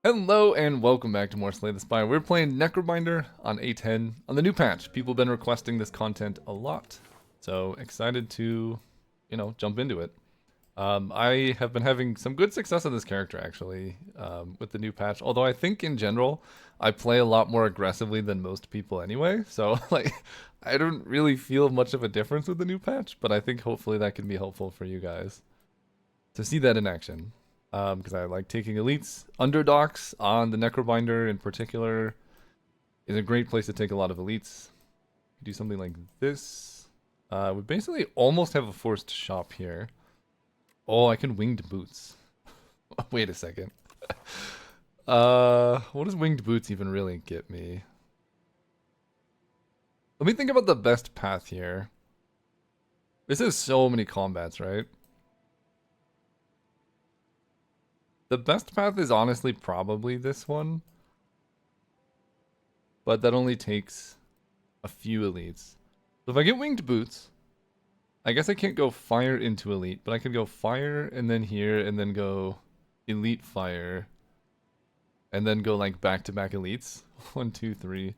Hello and welcome back to more Slay the Spire. We're playing Necrobinder on A10 on the new patch. People have been requesting this content a lot, so excited to, jump into it. I have been having some good success on this character actually with the new patch. Although I think in general I play a lot more aggressively than most people anyway. So I don't really feel much of a difference with the new patch, but I think hopefully that can be helpful for you guys to see that in action. Because I like taking elites. Underdocs on the Necrobinder in particular is a great place to take a lot of elites. Do something like this. We basically almost have a forced shop here. Oh, I can winged boots. Wait a second. What does winged boots even really get me? Let me think about the best path here. This is so many combats, right? The best path is honestly probably this one. But that only takes a few elites. So if I get winged boots, I guess I can't go fire into elite, but I could go fire and then here and then go elite fire. And then go like back-to-back elites. 1, 2, 3.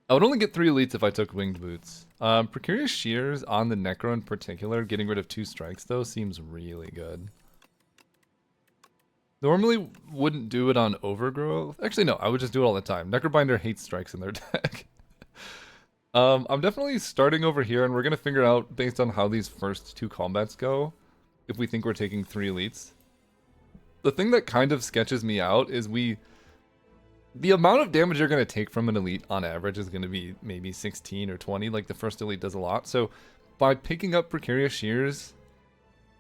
I would only get 3 elites if I took winged boots. Precarious Shears on the Necro in particular, getting rid of 2 strikes though, seems really good. Normally wouldn't do it on Overgrowth. Actually, no, I would just do it all the time. Necrobinder hates strikes in their deck. I'm definitely starting over here, and we're going to figure out, based on how these first 2 combats go, if we think we're taking 3 elites. The thing that kind of sketches me out is the amount of damage you're going to take from an elite on average is going to be maybe 16 or 20, like the first elite does a lot. So by picking up Precarious Shears,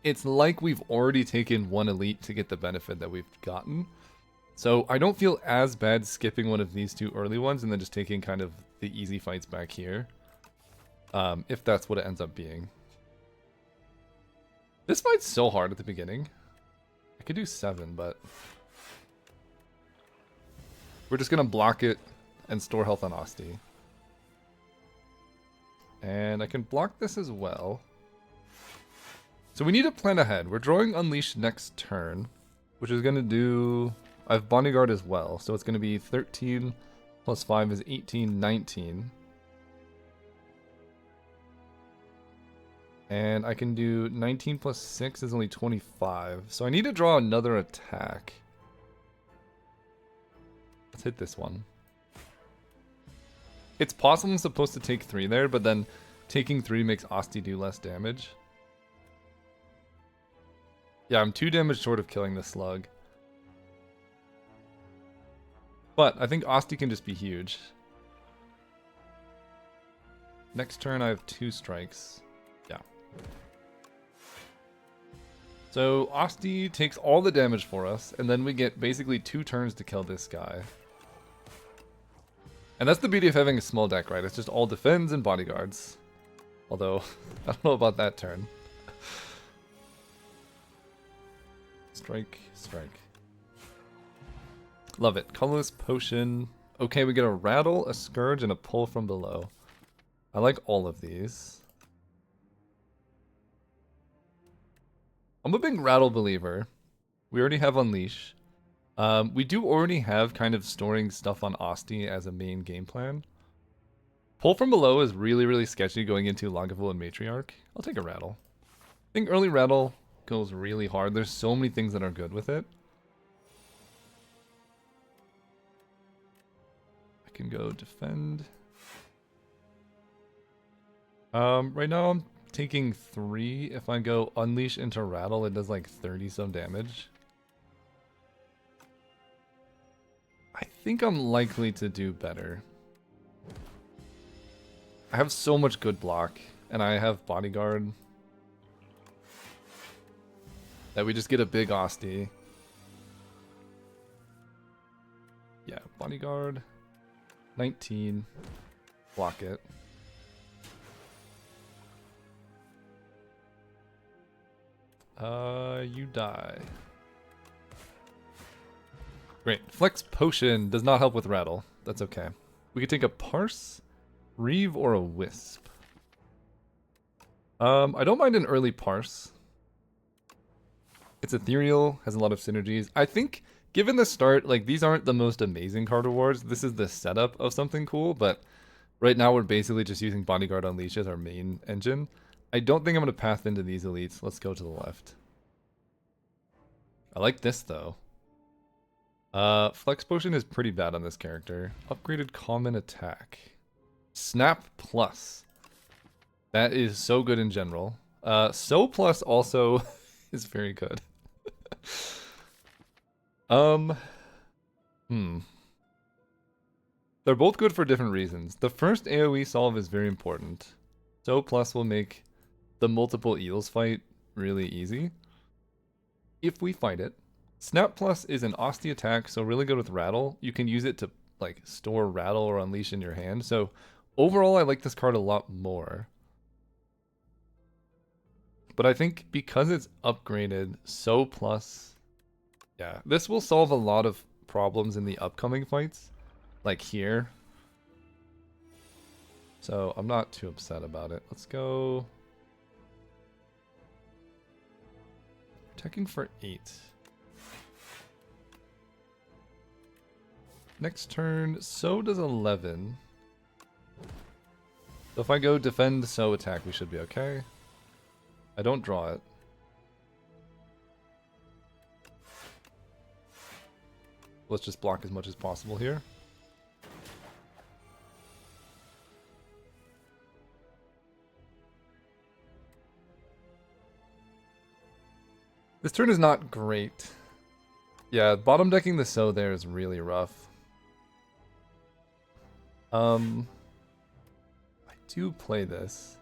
it's like we've already taken 1 elite to get the benefit that we've gotten. So I don't feel as bad skipping one of these 2 early ones and then just taking kind of the easy fights back here. If that's what it ends up being. This fight's so hard at the beginning. I could do 7, but we're just going to block it and store health on Asti. And I can block this as well. So we need to plan ahead. We're drawing Unleash next turn, which is going to do... I have Bodyguard as well, so it's going to be 13 plus 5 is 18, 19. And I can do 19 plus 6 is only 25. So I need to draw another attack. Let's hit this one. It's possible I'm supposed to take 3 there, but then taking 3 makes Asti do less damage. Yeah, I'm 2 damage short of killing the slug. But I think Asti can just be huge. Next turn I have 2 strikes. Yeah. So Asti takes all the damage for us, and then we get basically 2 turns to kill this guy. And that's the beauty of having a small deck, right? It's just all defends and bodyguards. Although, I don't know about that turn. Strike, strike. Love it. Colorless potion. Okay, we get a rattle, a scourge, and a pull from below. I like all of these. I'm a big rattle believer. We already have Unleash. We do already have kind of storing stuff on Asti as a main game plan. Pull from below is really, really sketchy going into Lagavulin and Matriarch. I'll take a rattle. I think early rattle goes really hard. There's so many things that are good with it. I can go defend. Right now I'm taking 3. If I go Unleash into Rattle, it does like 30 some damage. I think I'm likely to do better. I have so much good block, and I have Bodyguard. That we just get a big Asti. Yeah, Bodyguard. 19. Block it. You die. Great. Flex Potion does not help with Rattle. That's okay. We could take a Parse, Reeve, or a Wisp. I don't mind an early Parse. It's ethereal, has a lot of synergies. I think given the start, like, these aren't the most amazing card rewards. This is the setup of something cool, but right now we're basically just using Bodyguard Unleash as our main engine. I don't think I'm going to path into these elites. Let's go to the left. I like this, though. Flex Potion is pretty bad on this character. Upgraded Common Attack. Snap Plus. That is so good in general. So Plus also is very good. They're both good for different reasons. The first AoE solve is very important. So Plus will make the multiple eels fight really easy. If we fight it. Snap Plus is an Osty attack, so really good with Rattle. You can use it to like store Rattle or Unleash in your hand. So overall, I like this card a lot more. But I think because it's upgraded, So Plus, yeah, this will solve a lot of problems in the upcoming fights, like here. So I'm not too upset about it. Let's go. Attacking for 8. Next turn, So does 11. So if I go defend, So attack, we should be okay. I don't draw it. Let's just block as much as possible here. This turn is not great. Yeah, bottom decking the So there is really rough. I do play this.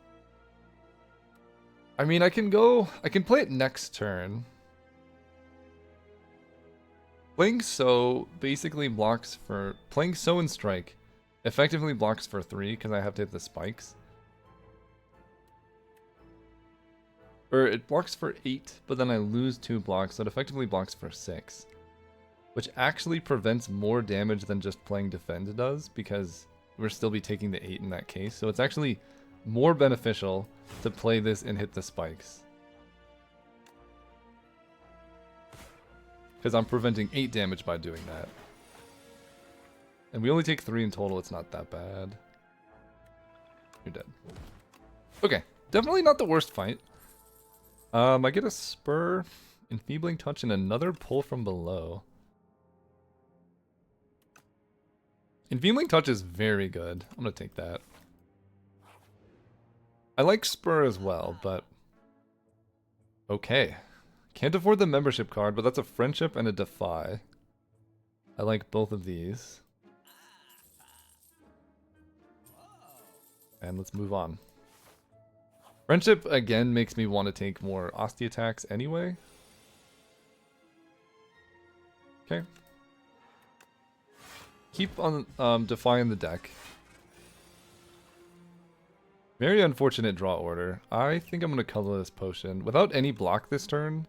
I mean, I can play it next turn. Playing So basically blocks for, playing So and Strike effectively blocks for 3 because I have to hit the spikes. Or it blocks for 8, but then I lose 2 blocks, so it effectively blocks for 6. Which actually prevents more damage than just playing Defend does, because we'll still be taking the 8 in that case. So it's actually more beneficial to play this and hit the spikes. Because I'm preventing 8 damage by doing that. And we only take 3 in total, it's not that bad. You're dead. Okay, definitely not the worst fight. I get a Spur, Enfeebling Touch, and another pull from below. Enfeebling Touch is very good. I'm gonna take that. I like Spur as well, but... okay. Can't afford the membership card, but that's a Friendship and a Defy. I like both of these. And let's move on. Friendship, again, makes me want to take more Osty attacks anyway. Okay. Keep on defying the deck. Very unfortunate draw order. I think I'm going to colorless potion. Without any block this turn,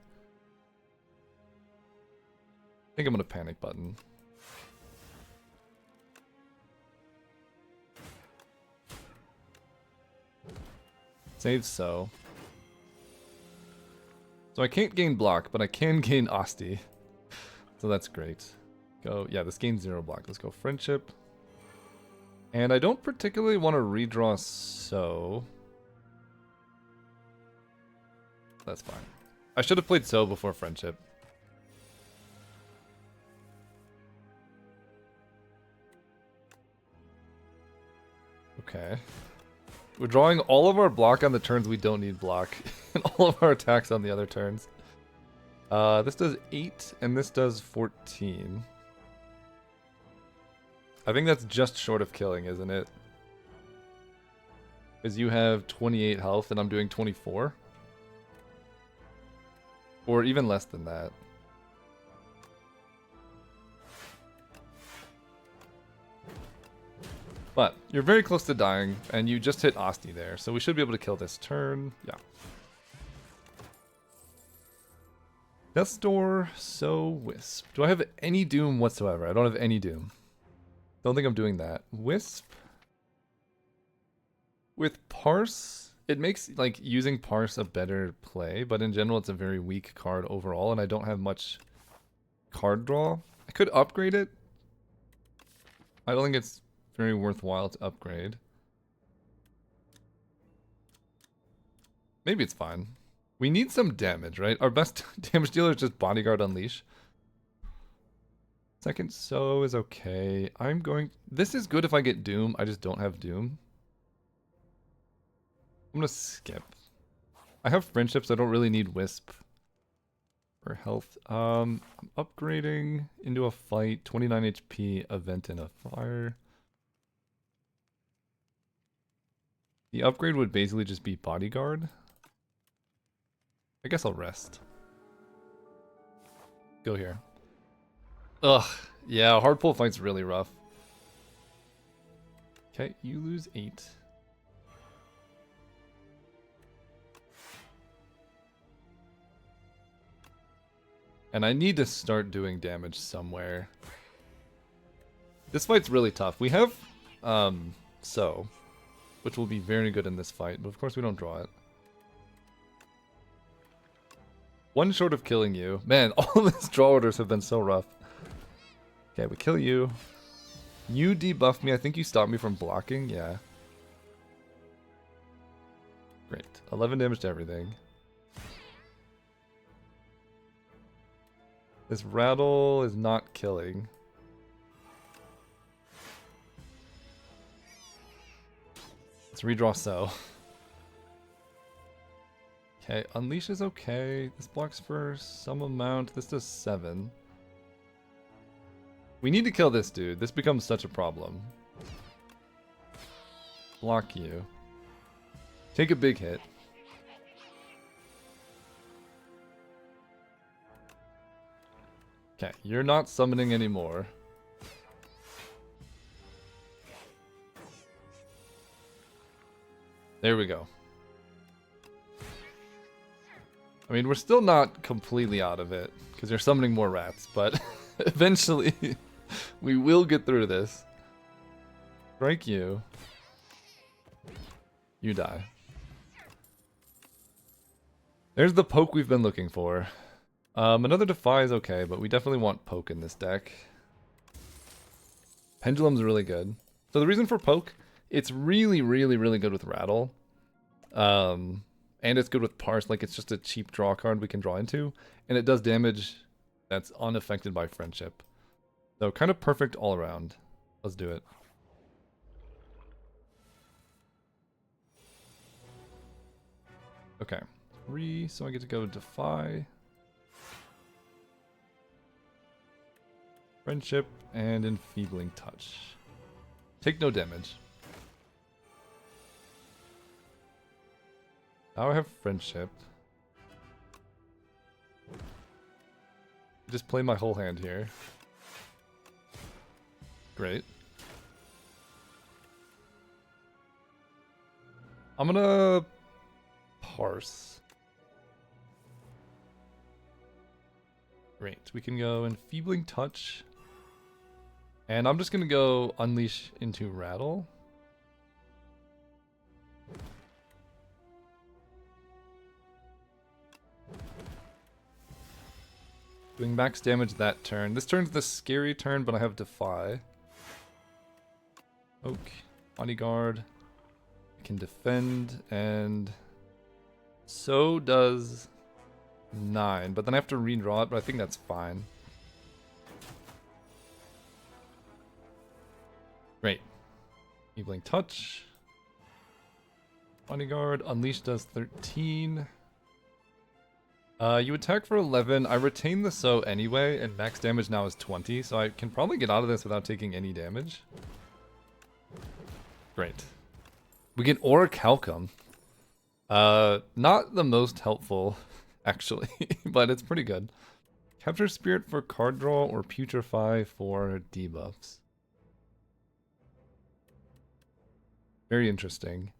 I think I'm going to panic button. Save So. So I can't gain block, but I can gain Osty. So that's great. Go, yeah, this gains 0 block. Let's go Friendship. And I don't particularly want to redraw So. That's fine. I should have played So before Friendship. Okay. We're drawing all of our block on the turns we don't need block, and all of our attacks on the other turns. This does 8, and this does 14. I think that's just short of killing, isn't it? Because you have 28 health, and I'm doing 24. Or even less than that. But you're very close to dying, and you just hit Osty there, so we should be able to kill this turn. Yeah. Death's Door, So Wisp. Do I have any Doom whatsoever? I don't have any Doom. Don't think I'm doing that. Wisp. With Parse, it makes like using Parse a better play, but in general it's a very weak card overall, and I don't have much card draw. I could upgrade it. I don't think it's very worthwhile to upgrade. Maybe it's fine. We need some damage, right? Our best damage dealer is just Bodyguard Unleash. Second So is okay. This is good if I get Doom. I just don't have Doom. I'm gonna skip. I have Friendship, so I don't really need Wisp for health. I'm upgrading into a fight. 29 HP, a vent and a fire. The upgrade would basically just be Bodyguard. I guess I'll rest. Go here. Ugh, yeah, hard pull fight's really rough. Okay, you lose 8. And I need to start doing damage somewhere. This fight's really tough. We have, So, which will be very good in this fight, but of course we don't draw it. One short of killing you. Man, all of these draw orders have been so rough. Okay, we kill you. You debuff me. I think you stopped me from blocking. Yeah. Great. 11 damage to everything. This Rattle is not killing. Let's redraw So. Okay, Unleash is okay. This blocks for some amount. This does 7. We need to kill this dude. This becomes such a problem. Block you. Take a big hit. Okay, you're not summoning anymore. There we go. I mean, we're still not completely out of it, because you're summoning more rats, but eventually we will get through this. Strike you. You die. There's the poke we've been looking for. Another Defy is okay, but we definitely want poke in this deck. Pendulum's really good. So the reason for poke, it's really, really, really good with Rattle. And it's good with Parse, like it's just a cheap draw card we can draw into. And it does damage that's unaffected by Friendship. So kind of perfect all around. Let's do it. Okay. 3, so I get to go Defy. Friendship and Enfeebling Touch. Take no damage. Now I have Friendship. Just play my whole hand here. Great. I'm gonna Parse. Great. We can go Enfeebling Touch. And I'm just gonna go Unleash into Rattle. Doing max damage that turn. This turn's the scary turn, but I have Defy. Oak, Bodyguard. I can defend, and so does 9. But then I have to redraw it, but I think that's fine. Great. Enabling Touch. Bodyguard. Unleash does 13. You attack for 11. I retain the So anyway, and max damage now is 20, so I can probably get out of this without taking any damage. Great. We get Orichalcum. Not the most helpful, actually, but it's pretty good. Capture Spirit for card draw or Putrefy for debuffs. Very interesting.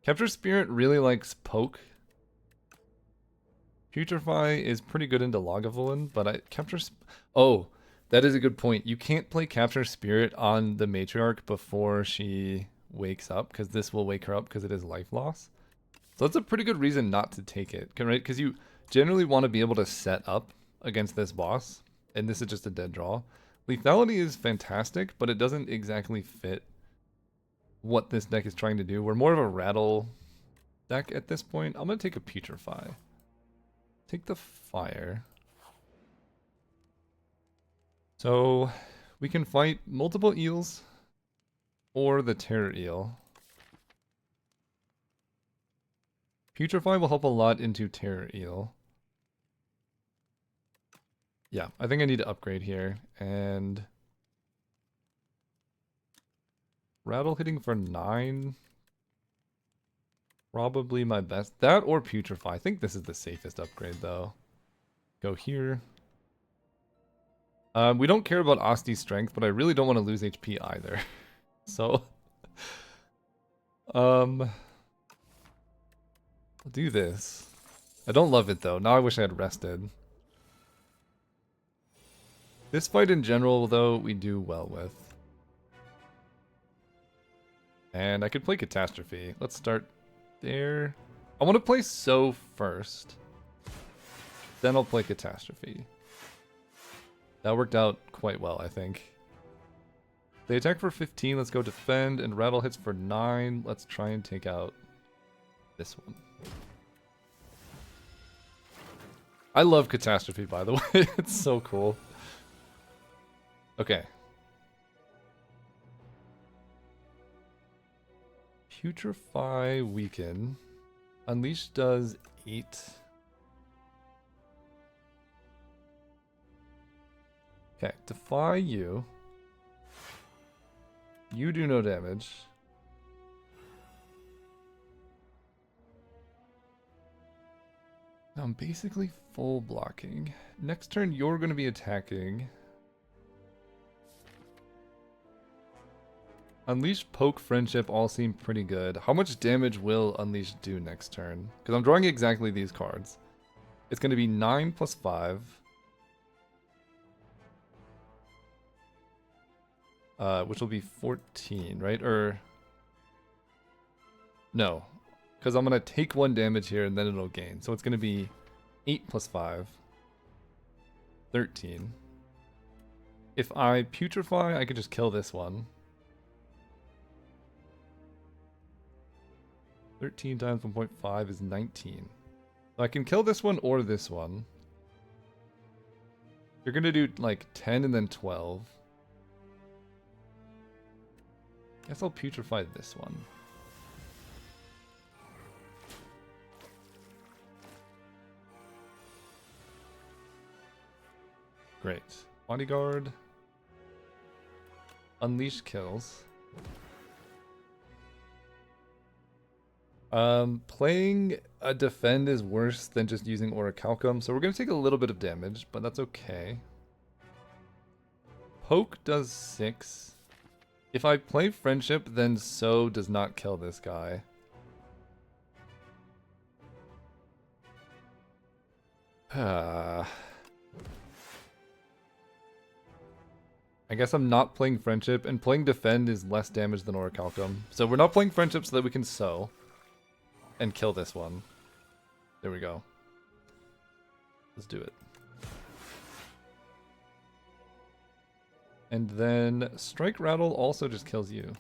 Capture Spirit really likes poke. Putrefy is pretty good into Lagavulin, but Oh, that is a good point. You can't play Capture Spirit on the Matriarch before she wakes up, because this will wake her up because it is life loss. So that's a pretty good reason not to take it, right? Because you generally want to be able to set up against this boss, and this is just a dead draw. Lethality is fantastic, but it doesn't exactly fit what this deck is trying to do. We're more of a Rattle deck at this point. I'm going to take a Putrefy. Take the Fire. So we can fight multiple eels or the Terror Eel. Putrefy will help a lot into Terror Eel. Yeah, I think I need to upgrade here. And Rattle hitting for 9. Probably my best. That or Putrefy. I think this is the safest upgrade though. Go here. We don't care about Osti's strength, but I really don't want to lose HP either. So, I'll do this. I don't love it though. Now I wish I had rested. This fight in general, though, we do well with. And I could play Catastrophe. Let's start there. I want to play So first. Then I'll play Catastrophe. That worked out quite well, I think. They attack for 15, let's go defend, and Rattle hits for 9. Let's try and take out this one. I love Catastrophe, by the way. It's so cool. Okay. Putrefy Weaken. Unleash does 8. Okay, Defy you. You do no damage. Now I'm basically full blocking. Next turn you're going to be attacking. Unleash, Poke, Friendship all seem pretty good. How much damage will Unleash do next turn? Because I'm drawing exactly these cards. It's going to be 9 plus 5. Which will be 14, right? Or... No. Because I'm going to take 1 damage here and then it'll gain. So it's going to be 8 plus 5. 13. If I Putrefy, I could just kill this one. 13 times 1.5 is 19. So I can kill this one or this one. You're going to do like 10 and then 12. Guess I'll Putrefy this one. Great. Bodyguard. Unleash kills. Playing a defend is worse than just using Orichalcum, so we're going to take a little bit of damage, but that's okay. Poke does 6. If I play Friendship, then So does not kill this guy. I guess I'm not playing Friendship, and playing Defend is less damage than Orichalcum. So we're not playing Friendship so that we can So and kill this one. There we go. Let's do it. And then Strike Rattle also just kills you.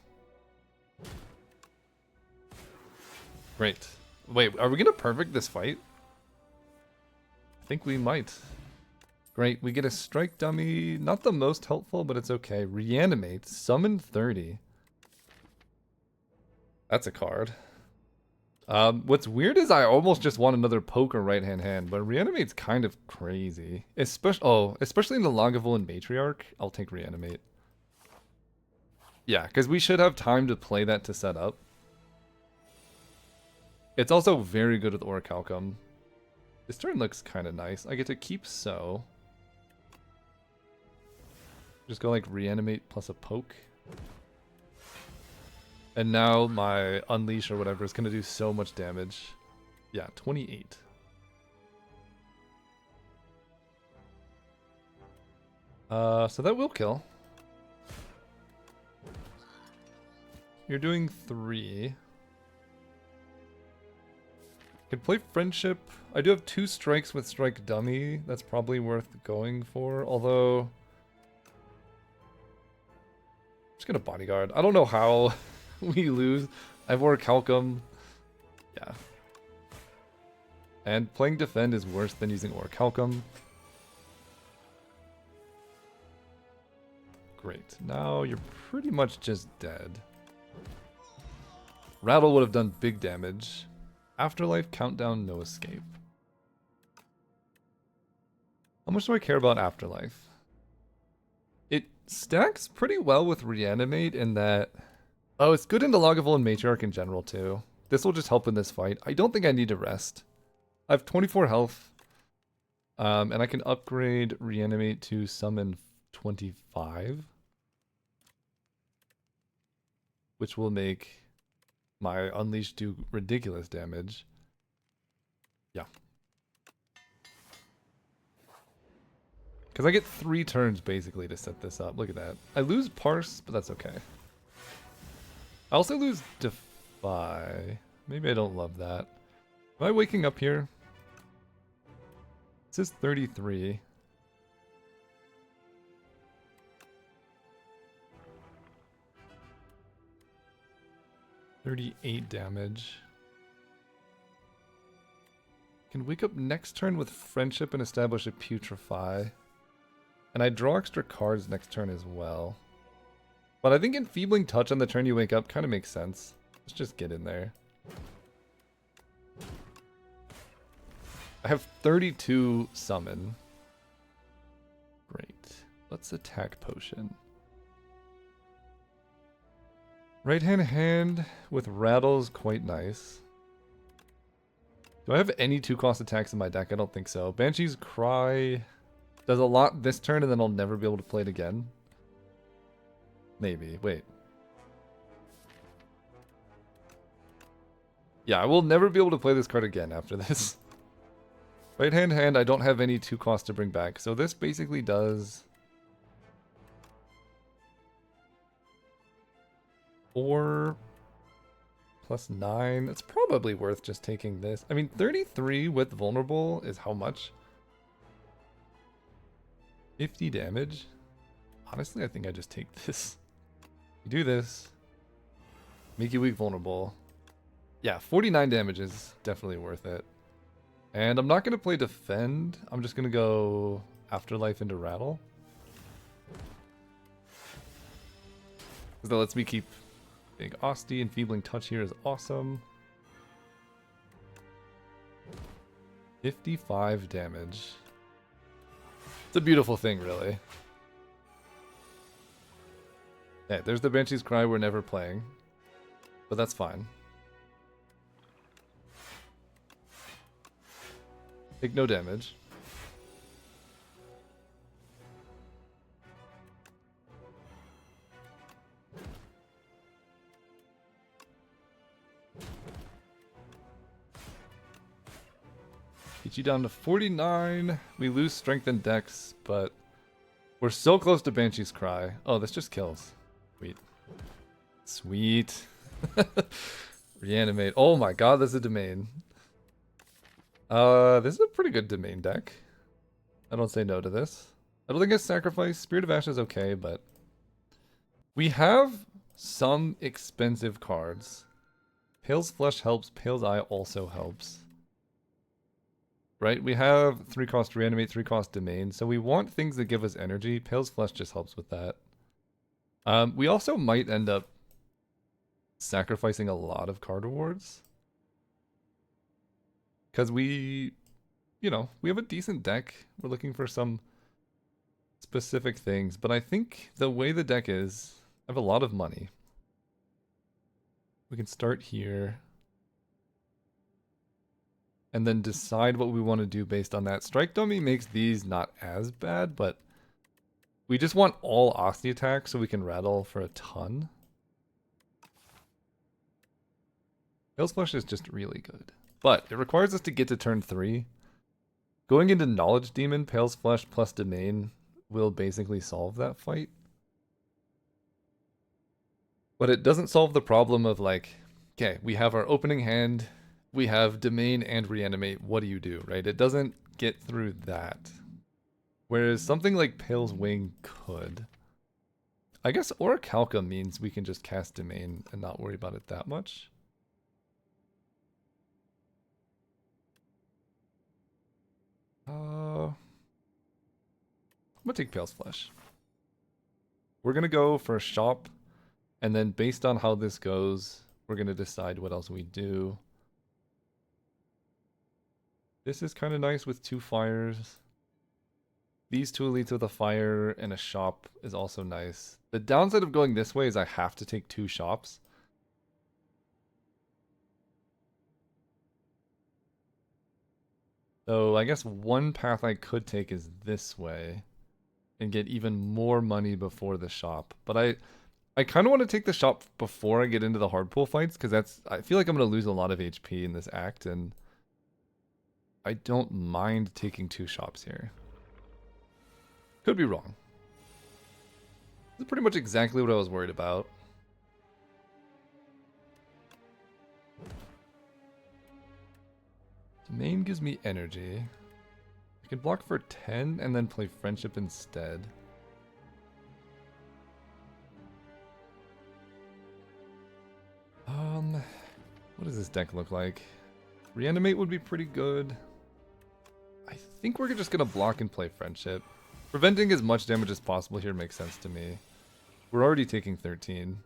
Great. Wait, are we gonna perfect this fight? I think we might. Great, we get a Strike Dummy. Not the most helpful, but it's okay. Reanimate. Summon 30. That's a card. What's weird is I almost just want another Poke or right-hand hand, but Reanimate's kind of crazy. Especially in the Lagavulin Matriarch, I'll take Reanimate. Yeah, because we should have time to play that to set up. It's also very good with Orichalcum. This turn looks kind of nice. I get to keep So. Just go like Reanimate plus a Poke. And now my Unleash or whatever is going to do so much damage. Yeah, 28. So that will kill. You're doing 3. Could play Friendship. I do have 2 strikes with Strike Dummy. That's probably worth going for. Although... gonna bodyguard. I don't know how we lose. I have Orichalcum. Yeah. And playing defend is worse than using Orichalcum. Great. Now you're pretty much just dead. Rattle would have done big damage. Afterlife, countdown, no escape. How much do I care about Afterlife? It stacks pretty well with Reanimate in that... Oh, it's good into Lagavulin and Matriarch in general too. This will just help in this fight. I don't think I need to rest. I have 24 health. And I can upgrade Reanimate to summon 25. Which will make my Unleash do ridiculous damage. Yeah. Because I get 3 turns basically to set this up. Look at that. I lose Parse, but that's okay. I also lose Defy. Maybe I don't love that. Am I waking up here? This is 33. $38 damage. Can wake up next turn with Friendship and establish a Putrefy. And I draw extra cards next turn as well. But I think Enfeebling Touch on the turn you wake up kind of makes sense. Let's just get in there. I have 32 summon. Great. Let's attack Potion. Right hand with Rattle is quite nice. Do I have any 2-cost attacks in my deck? I don't think so. Banshee's Cry does a lot this turn and then I'll never be able to play it again. Maybe. Wait. Yeah, I will never be able to play this card again after this. Right hand, I don't have any 2-cost to bring back. So this basically does 4 plus 9. It's probably worth just taking this. I mean, 33 with Vulnerable is how much? 50 damage? Honestly, I think I just take this. You do this. Make you weak Vulnerable. Yeah, 49 damage is definitely worth it. And I'm not going to play Defend. I'm just going to go Afterlife into Rattle. Because that lets me keep Big Osti. Enfeebling Touch here is awesome. 55 damage. It's a beautiful thing, really. Yeah, there's the Banshee's Cry we're never playing. But that's fine. Take no damage. Get you down to 49. We lose strength and dex, but we're so close to Banshee's Cry. Oh, this just kills. Sweet. Sweet. Reanimate. Oh my god, this is a domain. This is a pretty good domain deck. I don't say no to this. I don't think it's Sacrifice. Spirit of Ash is okay, but we have some expensive cards. Pale's Flesh helps. Pale's Eye also helps. Right? We have 3-cost Reanimate, 3-cost Domain, so we want things that give us energy. Pale's Flesh just helps with that. We also might end up sacrificing a lot of card rewards. Because we, you know, we have a decent deck. We're looking for some specific things. But I think the way the deck is, I have a lot of money. We can start here. And then decide what we want to do based on that. Strike Dummy makes these not as bad, but we just want all Osti attacks so we can rattle for a ton. Pale's Flesh is just really good. But it requires us to get to turn 3. Going into Knowledge Demon, Pale's Flesh plus Domain will basically solve that fight. But it doesn't solve the problem of like, okay, we have our opening hand, we have Domain and Reanimate, what do you do, right? It doesn't get through that. Whereas something like Pale's Wing could. I guess Orichalca means we can just cast Domain and not worry about it that much. I'm gonna take Pale's Flesh. We're gonna go for a shop, and then based on how this goes, we're gonna decide what else we do. This is kind of nice with 2 fires. These 2 elites with a fire and a shop is also nice. The downside of going this way is I have to take 2 shops. So I guess one path I could take is this way and get even more money before the shop. But I kind of want to take the shop before I get into the hard pool fights, because I feel like I'm going to lose a lot of HP in this act, and I don't mind taking 2 shops here. Could be wrong. This is pretty much exactly what I was worried about. Domain gives me energy. I can block for 10 and then play Friendship instead. What does this deck look like? Reanimate would be pretty good. I think we're just gonna block and play Friendship. Preventing as much damage as possible here makes sense to me. We're already taking 13.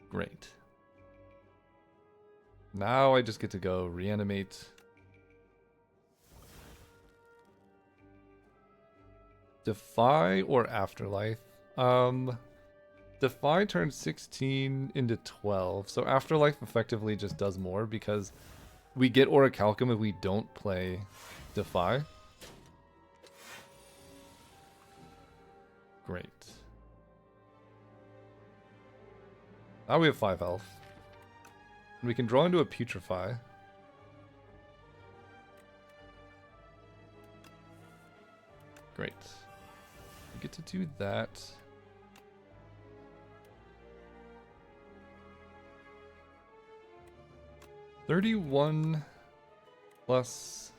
Great. Now I just get to go reanimate. Defy or Afterlife? Defy turns 16 into 12, so Afterlife effectively just does more because we get Orichalcum if we don't play Defy. Great. Now we have 5 health. And we can draw into a Putrefy. Great. We get to do that. $31 plus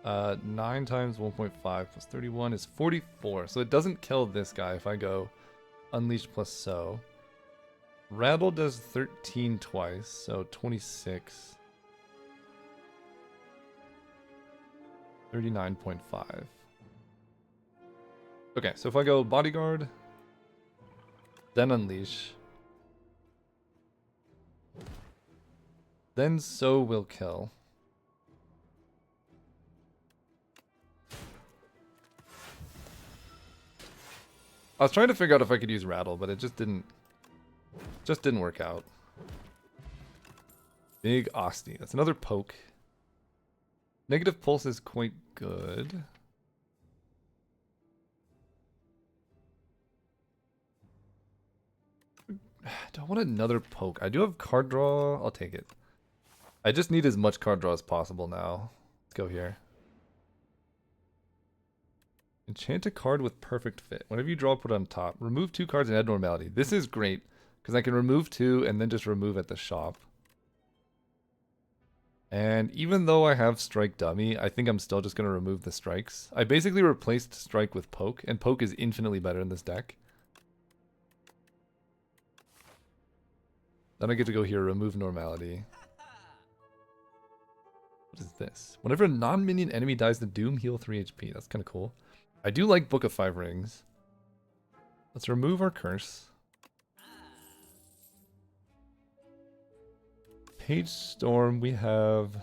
9 times 1.5 plus 31 is 44. So it doesn't kill this guy if I go Unleash plus So. Rattle does 13 twice, so 26. 39.5. Okay, so if I go Bodyguard, then Unleash, then So will kill. I was trying to figure out if I could use Rattle, but it just didn't work out. Big Osti. That's another poke. Negative Pulse is quite good. Do I want another poke? I do have card draw. I'll take it. I just need as much card draw as possible now. Let's go here. Enchant a card with Perfect Fit. Whenever you draw, put it on top. Remove 2 cards and add Normality. This is great, because I can remove 2 and then just remove at the shop. And even though I have Strike Dummy, I think I'm still just going to remove the strikes. I basically replaced Strike with Poke, and Poke is infinitely better in this deck. Then I get to go here, remove Normality. What is this? Whenever a non-minion enemy dies to Doom, heal 3 HP. That's kind of cool. I do like Book of 5 Rings. Let's remove our curse. Page Storm, we have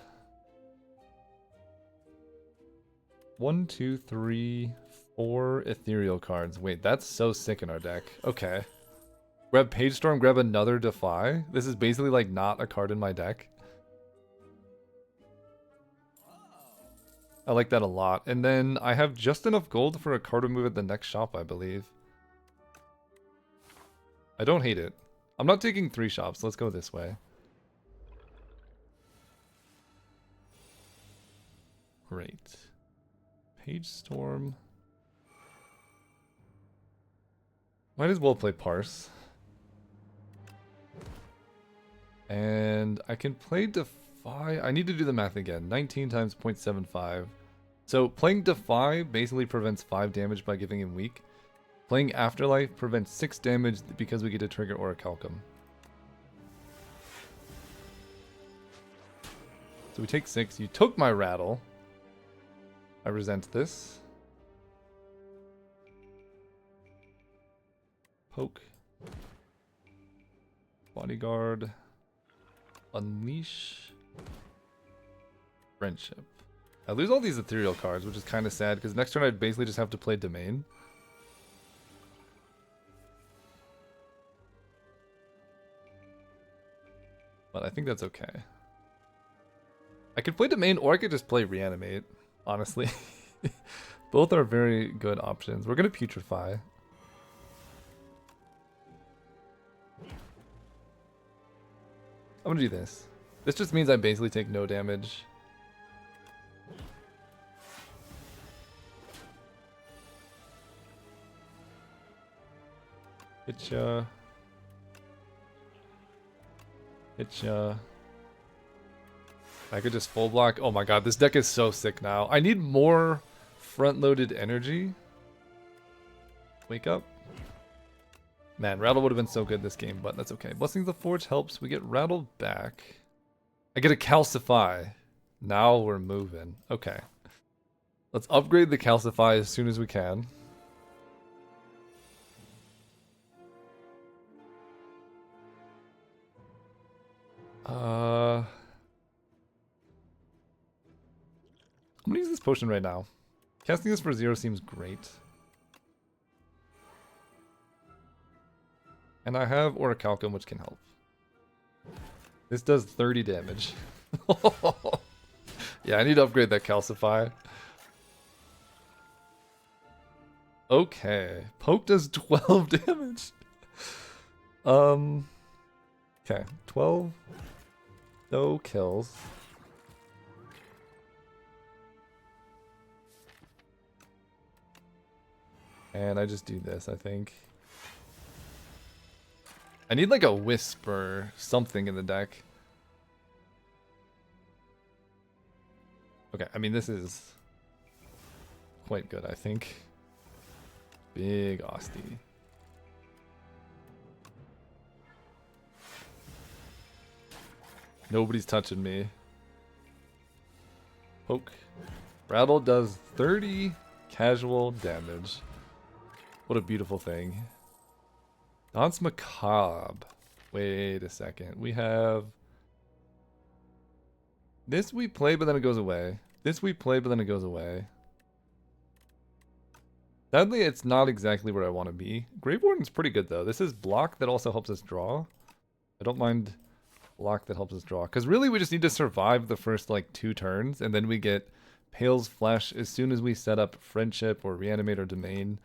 1, 2, 3, 4 ethereal cards. Wait, that's so sick in our deck. Okay. Grab Page Storm, grab another Defy. This is basically like not a card in my deck. I like that a lot. And then I have just enough gold for a card remove at the next shop, I believe. I don't hate it. I'm not taking 3 shops. Let's go this way. Great. Page Storm. Might as well play Parse. And I can play Defy. I need to do the math again. 19 times 0.75. So playing Defy basically prevents 5 damage by giving him weak. Playing Afterlife prevents 6 damage because we get to trigger Orichalcum. So we take 6. You took my Rattle. I resent this. Poke. Bodyguard. Unleash. Friendship. I lose all these ethereal cards, which is kind of sad, because next turn I'd basically just have to play Domain. But I think that's okay. I could play Domain, or I could just play Reanimate, honestly. Both are very good options. We're going to Putrefy. I'm going to do this. This just means I basically take no damage. Hitcha. Hitcha. I could just full block. Oh my god, this deck is so sick now. I need more front-loaded energy. Wake up. Man, Rattle would have been so good this game, but that's okay. Blessings of the Forge helps. We get Rattle back. I get a Calcify. Now we're moving. Okay. Let's upgrade the Calcify as soon as we can. I'm gonna use this potion right now. Casting this for 0 seems great. And I have Orichalcum, which can help. This does 30 damage. Yeah, I need to upgrade that Calcify. Okay. Poke does 12 damage. Okay. 12. No kills. And I just do this, I think. I need like a Wisp or something in the deck. Okay, I mean, this is quite good, I think. Big Osty. Nobody's touching me. Poke. Rattle does 30 casual damage. What a beautiful thing. Dance Macabre. Wait a second. We have... This we play, but then it goes away. This we play, but then it goes away. Sadly, it's not exactly where I want to be. Grave Warden's pretty good, though. This is block that also helps us draw. I don't mind block that helps us draw. Because really, we just need to survive the first, like, 2 turns, and then we get Pale's Flesh. As soon as we set up Friendship or Reanimate or Domain,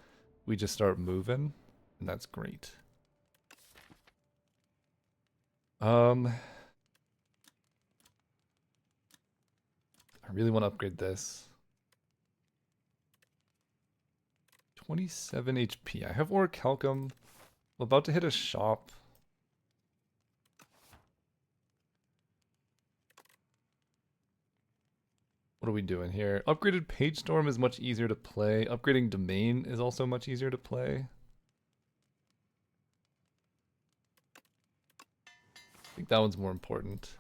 we just start moving, and that's great. I really want to upgrade this. 27 HP. I have Orichalcum. I'm about to hit a shop. What are we doing here? Upgraded Page Storm is much easier to play. Upgrading Domain is also much easier to play. I think that one's more important.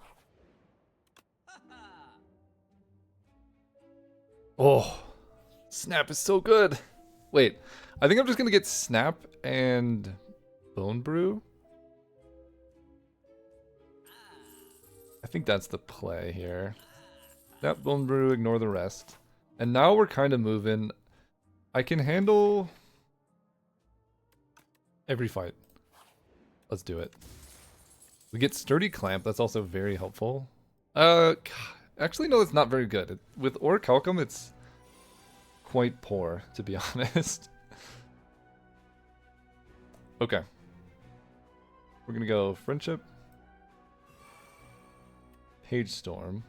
Oh, Snap is so good. Wait, I think I'm just going to get Snap and Bone Brew. I think that's the play here. Snap, Bone Brew, ignore the rest. And now we're kind of moving. I can handle every fight. Let's do it. We get Sturdy Clamp. That's also very helpful. Actually, no, it's not very good. With Orichalcum, it's quite poor, to be honest. Okay. We're gonna go Friendship. Page Storm.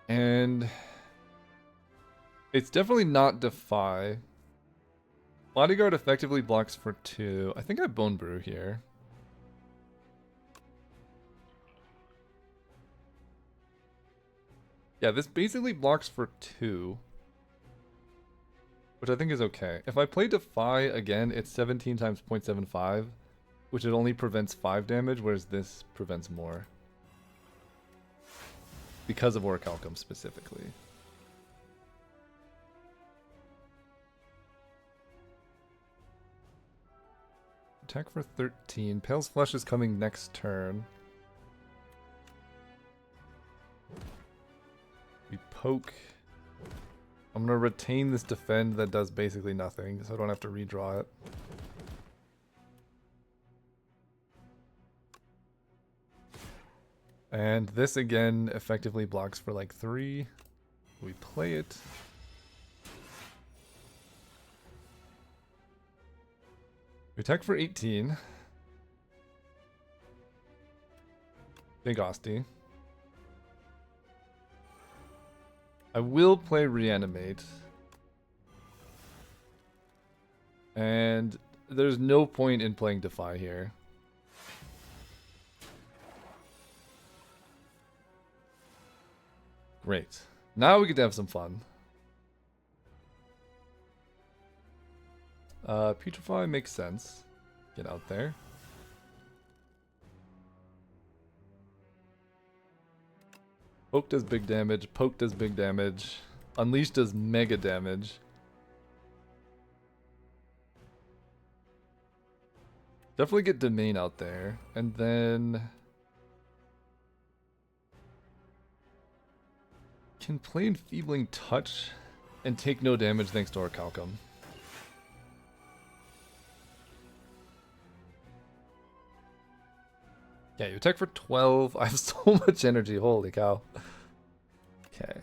And it's definitely not Defy. Bodyguard effectively blocks for 2. I think I Bone Brew here. Yeah, this basically blocks for 2. Which I think is okay. If I play Defy again, it's 17 times 0.75, which it only prevents 5 damage, whereas this prevents more. Because of Orichalcum specifically. Attack for 13. Pale's Flesh is coming next turn. We poke. I'm going to retain this defend that does basically nothing, so I don't have to redraw it. And this again effectively blocks for like 3. We play it. We attack for 18. Big Asti. I will play Reanimate. And there's no point in playing Defy here. Great. Now we get to have some fun. Putrefy makes sense. Get out there. Poke does big damage. Poke does big damage. Unleash does mega damage. Definitely get Domain out there. And then... can play Enfeebling Touch and take no damage thanks to Orichalcum. Yeah, you attack for 12. I have so much energy. Holy cow. Okay.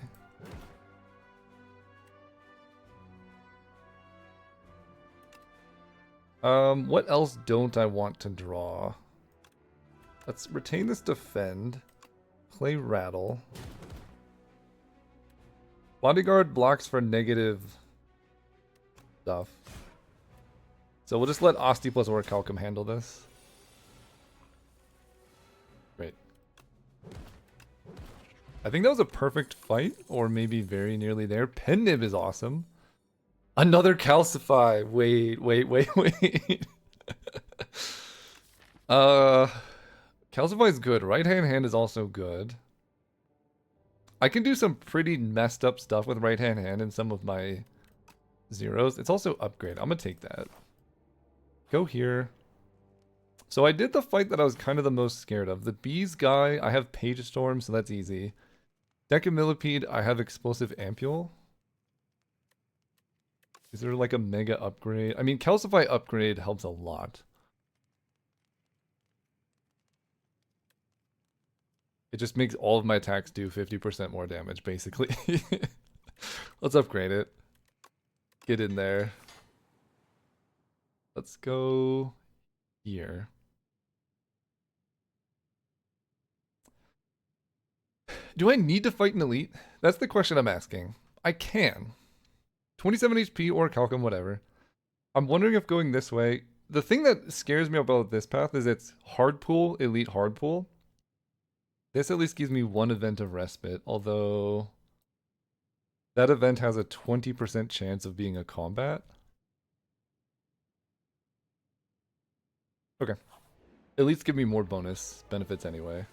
What else don't I want to draw? Let's retain this defend. Play Rattle. Bodyguard blocks for negative stuff. So we'll just let Asti plus Orichalcum handle this. Great. I think that was a perfect fight, or maybe very nearly there. Pen Nib is awesome. Another Calcify. Wait. Calcify is good. Right hand is also good. I can do some pretty messed up stuff with right hand in some of my zeros. It's also upgrade. I'm gonna take that. Go here. So I did the fight that I was kind of the most scared of. The bees guy, I have Page Storm, so that's easy. Decamillipede, I have Explosive Ampule. Is there like a mega upgrade? I mean, Calcify upgrade helps a lot. It just makes all of my attacks do 50% more damage, basically. Let's upgrade it. Get in there. Let's go here. Do I need to fight an elite? That's the question I'm asking. I can. 27 HP or Calcum, whatever. I'm wondering if going this way... The thing that scares me about this path is it's hard pool, elite hard pool. This at least gives me one event of respite, although... that event has a 20% chance of being a combat. Okay. Elites give me more bonus benefits anyway.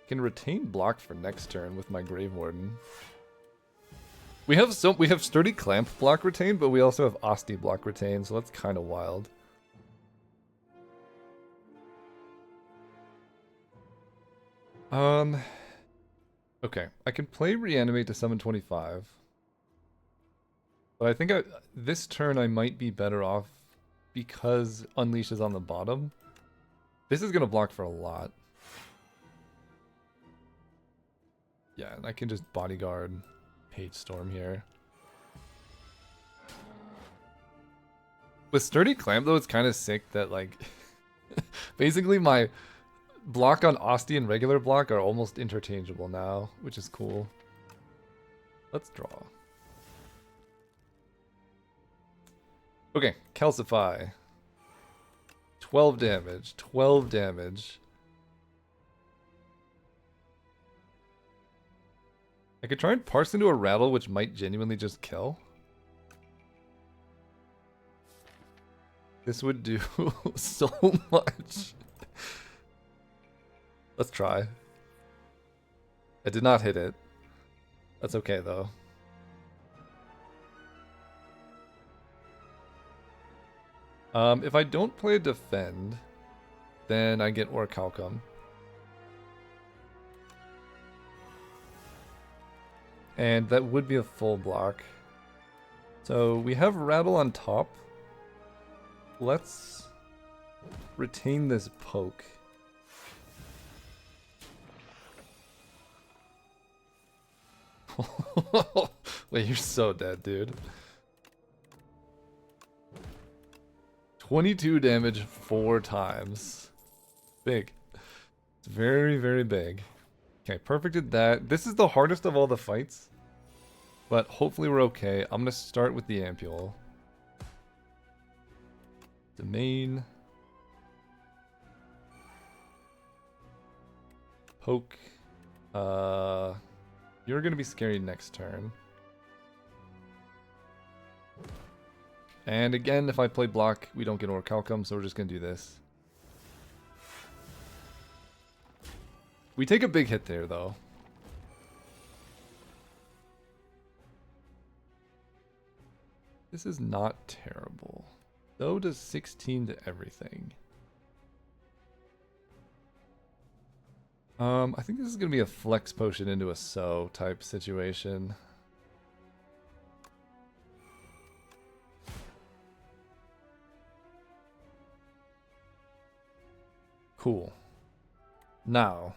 Can retain block for next turn with my Grave Warden. We have Sturdy Clamp block retained, but we also have Asti block retained, so that's kind of wild. Okay, I can play Reanimate to summon 25. But I think this turn I might be better off because Unleash is on the bottom. This is going to block for a lot. Yeah, and I can just Bodyguard Page Storm here. With Sturdy Clamp, though, it's kind of sick that, like, basically my block on Asti and regular block are almost interchangeable now, which is cool. Let's draw. Okay, Calcify. 12 damage. 12 damage. I could try and parse into a Rattle, which might genuinely just kill. This would do so much. Let's try. I did not hit it. That's okay, though. If I don't play Defend, then I get Orichalcum. And that would be a full block. So we have Rattle on top. Let's retain this poke. Wait, you're so dead, dude. 22 damage 4 times. Big. It's very, very big. Okay, perfected that. This is the hardest of all the fights. But hopefully we're okay. I'm going to start with the Ampule. Domain. Poke. You're going to be scary next turn. And again, if I play block, we don't get Orichalcum, so we're just going to do this. We take a big hit there, though. This is not terrible. So does 16 to everything. I think this is going to be a flex potion into a so type situation. Cool. Now,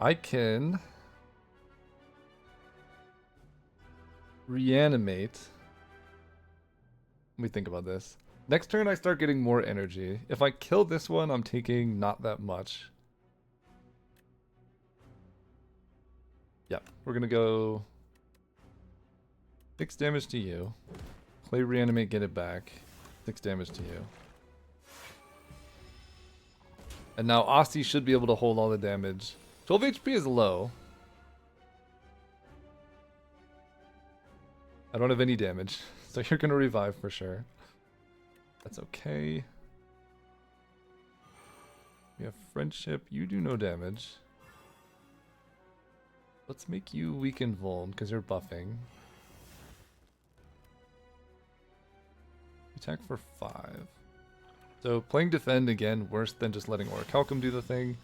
I can reanimate. Let me think about this. Next turn I start getting more energy. If I kill this one, I'm taking not that much. Yeah, we're gonna go 6 damage to you. Play reanimate, get it back. 6 damage to you. And now Aussie should be able to hold all the damage. 12 HP is low. I don't have any damage, so you're gonna revive for sure. That's okay. We have friendship. You do no damage. Let's make you weak and vuln because you're buffing. Attack for 5. So playing defend again, worse than just letting Orichalcum do the thing.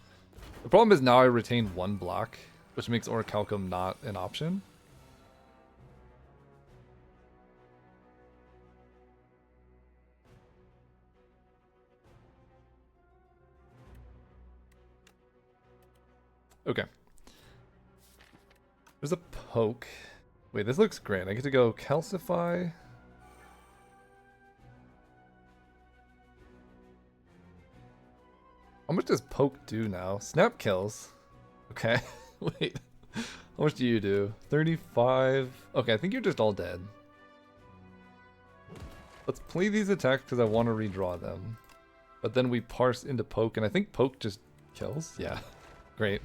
The problem is now I retain 1 block, which makes Orichalcum not an option. Okay. There's a poke. Wait, this looks great. I get to go calcify. How much does poke do now? Snap kills. Okay. Wait. How much do you do? 35. Okay, I think you're just all dead. Let's play these attacks because I want to redraw them. But then we parse into poke, and I think poke just kills. Yeah. Great.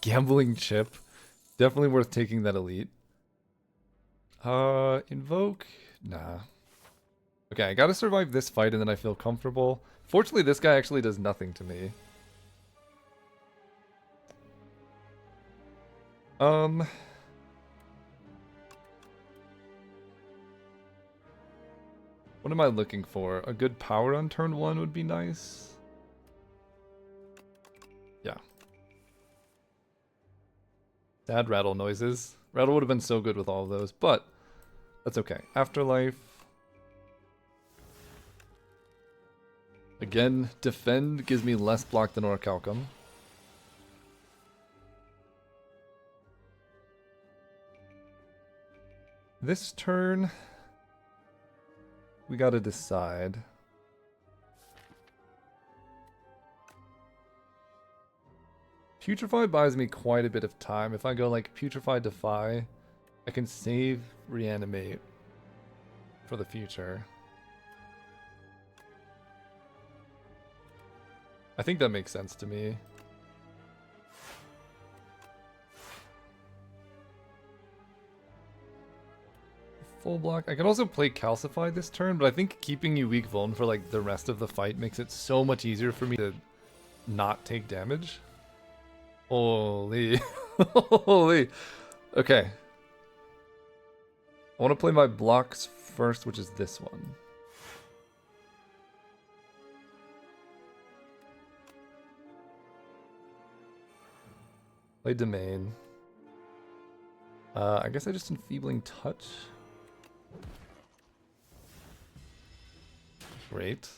Gambling chip. Definitely worth taking that elite. Invoke? Nah. Okay, I gotta survive this fight and then I feel comfortable. Fortunately, this guy actually does nothing to me. What am I looking for? A good power on turn 1 would be nice. Yeah. Sad rattle noises. Rattle would have been so good with all of those, but that's okay. Afterlife. Again, defend gives me less block than Orichalcum. This turn, we gotta decide. Putrefy buys me quite a bit of time. If I go like Putrefy Defy, I can save Reanimate. for the future. I think that makes sense to me. Full block. I could also play Calcify this turn, but I think keeping you weak vuln for like the rest of the fight makes it so much easier for me to not take damage. Holy. Holy. Okay. I want to play my blocks first, which is this one. Play Domain. I guess I just Enfeebling Touch. Great.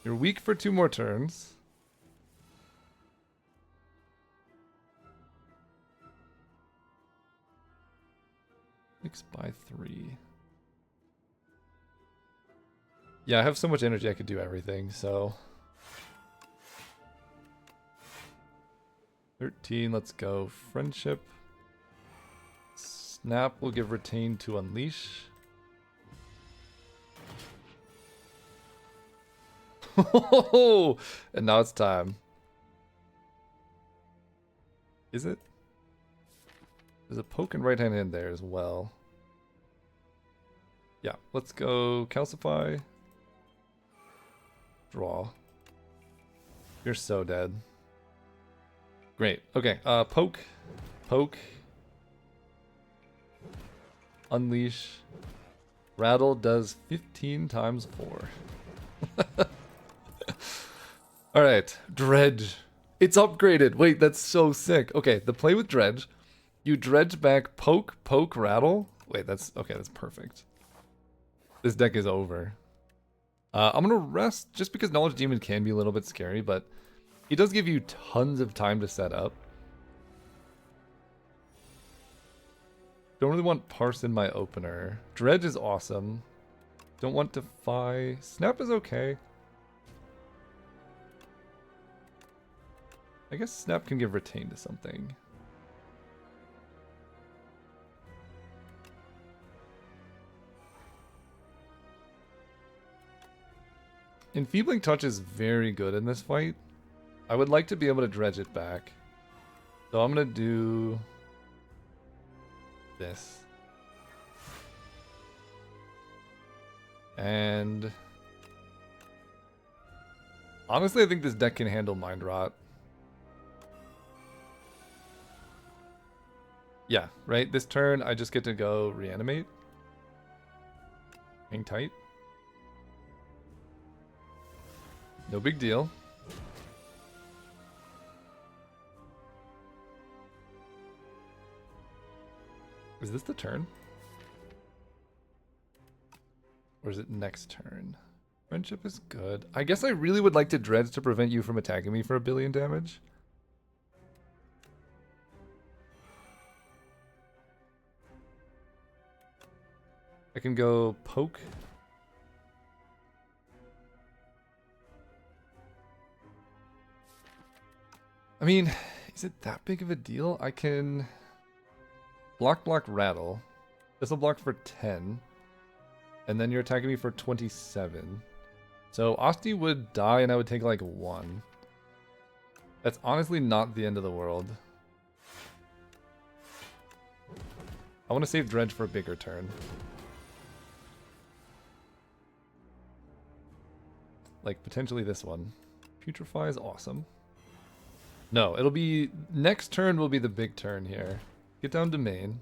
You're weak for 2 more turns. Six by 3. Yeah, I have so much energy I could do everything, so... 13, let's go. Friendship. Snap will give Retain to Unleash. And now it's time. Is it? There's a poke and right hand in there as well. Yeah, let's go Calcify. Draw. You're so dead. Great. Okay, poke. Poke. Unleash. Rattle does 15 times 4. Alright, Dredge. It's upgraded. Wait, that's so sick. Okay, the play with Dredge. You dredge back poke, poke, rattle. Wait, that's okay, that's perfect. This deck is over. I'm gonna rest just because Knowledge Demon can be a little bit scary, but he does give you tons of time to set up. Don't really want Parse in my opener. Dredge is awesome. Don't want Defy. Snap is okay. I guess Snap can give Retain to something. Enfeebling Touch is very good in this fight. I would like to be able to dredge it back. So I'm going to do this. And honestly, I think this deck can handle Mind Rot. Yeah, right? This turn, I just get to go reanimate. Hang tight. No big deal. Is this the turn? Or is it next turn? Friendship is good. I guess I really would like to dredge to prevent you from attacking me for 1 billion damage. I can go poke. I mean, is it that big of a deal? I can block, rattle. This will block for 10. And then you're attacking me for 27. So Asti would die and I would take like 1. That's honestly not the end of the world. I want to save Dredge for a bigger turn. Like potentially this one. Putrefy is awesome. No, it'll be... Next turn will be the big turn here. Get down to main.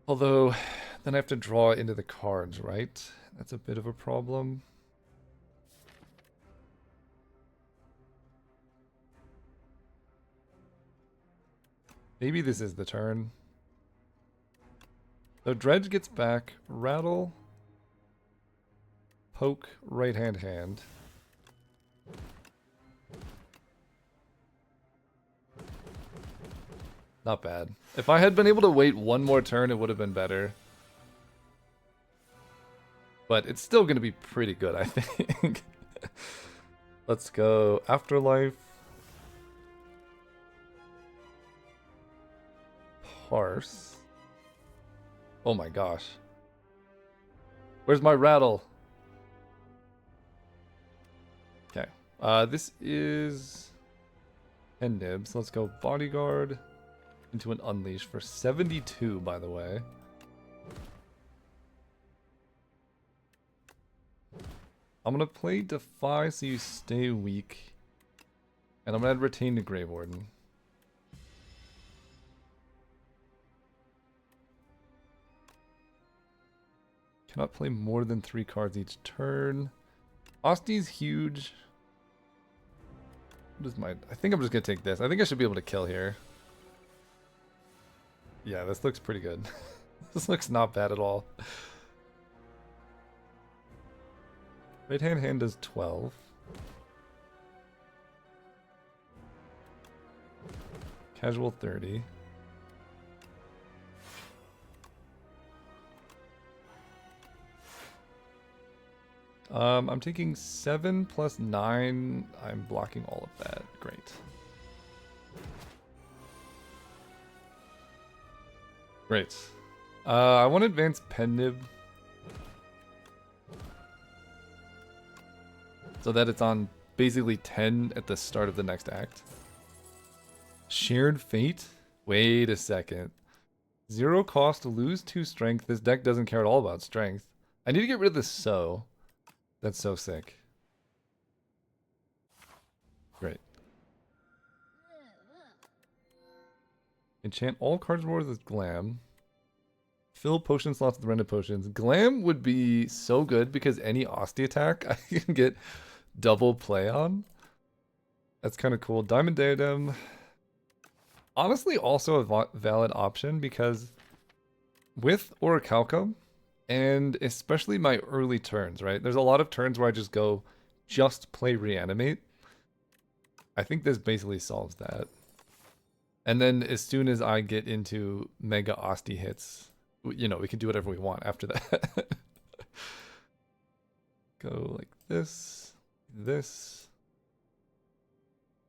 Although, then I have to draw into the cards, right? That's a bit of a problem. Maybe this is the turn. So Dredge gets back. Rattle. Poke, right hand. Not bad. If I had been able to wait 1 more turn, it would have been better. But it's still going to be pretty good, I think. Let's go Afterlife. parse. Oh my gosh. Where's my rattle? Okay. This is 10 nibs. Let's go bodyguard into an unleash for 72, by the way. I'm gonna play Defy so you stay weak. And I'm gonna retain the Grave Warden. Cannot play more than 3 cards each turn. Osti's huge. What is my... I think I'm just gonna take this. I think I should be able to kill here. Yeah, this looks pretty good. This looks not bad at all. Right hand does 12. Casual 30. I'm taking 7 plus 9. I'm blocking all of that. Great. Great. I want to advance Pen Nib. So that it's on basically 10 at the start of the next act. Shared Fate? Wait a second. 0 cost, lose 2 strength. This deck doesn't care at all about strength. I need to get rid of this so. That's so sick. Great. Enchant all cards more with Glam. Fill potion slots with random potions. Glam would be so good because any Osti attack I can get double play on. That's kind of cool. Diamond Diadem. Honestly, also a valid option because with Orichalcum, and especially my early turns, right? There's a lot of turns where I just go, just play Reanimate. I think this basically solves that. And then as soon as I get into Mega Osti hits, you know, we can do whatever we want after that. Go like this, this.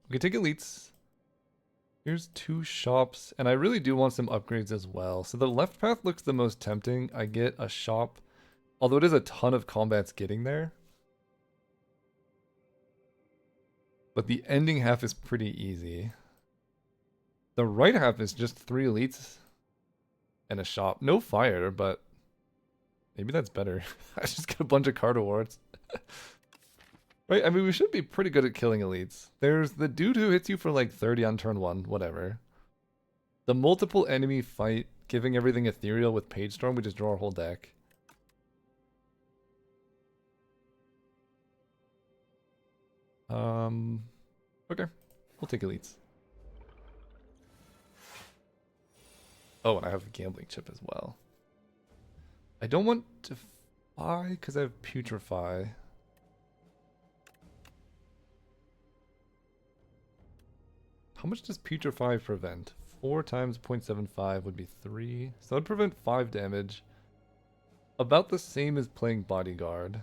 We can take elites. Here's 2 shops, and I really do want some upgrades as well. So the left path looks the most tempting. I get a shop, although it is a ton of combats getting there. But the ending half is pretty easy. The right half is just 3 elites and a shop. No fire, but maybe that's better. I just get a bunch of card awards. Right, I mean, we should be pretty good at killing elites. There's the dude who hits you for like 30 on turn 1, whatever. The multiple enemy fight, giving everything ethereal with Page Storm, we just draw our whole deck. Okay, we'll take elites. Oh, and I have a gambling chip as well. I don't want to Defy because I have Putrefy. How much does Putrefy prevent? 4 times 0.75 would be 3. So that would prevent 5 damage. About the same as playing Bodyguard.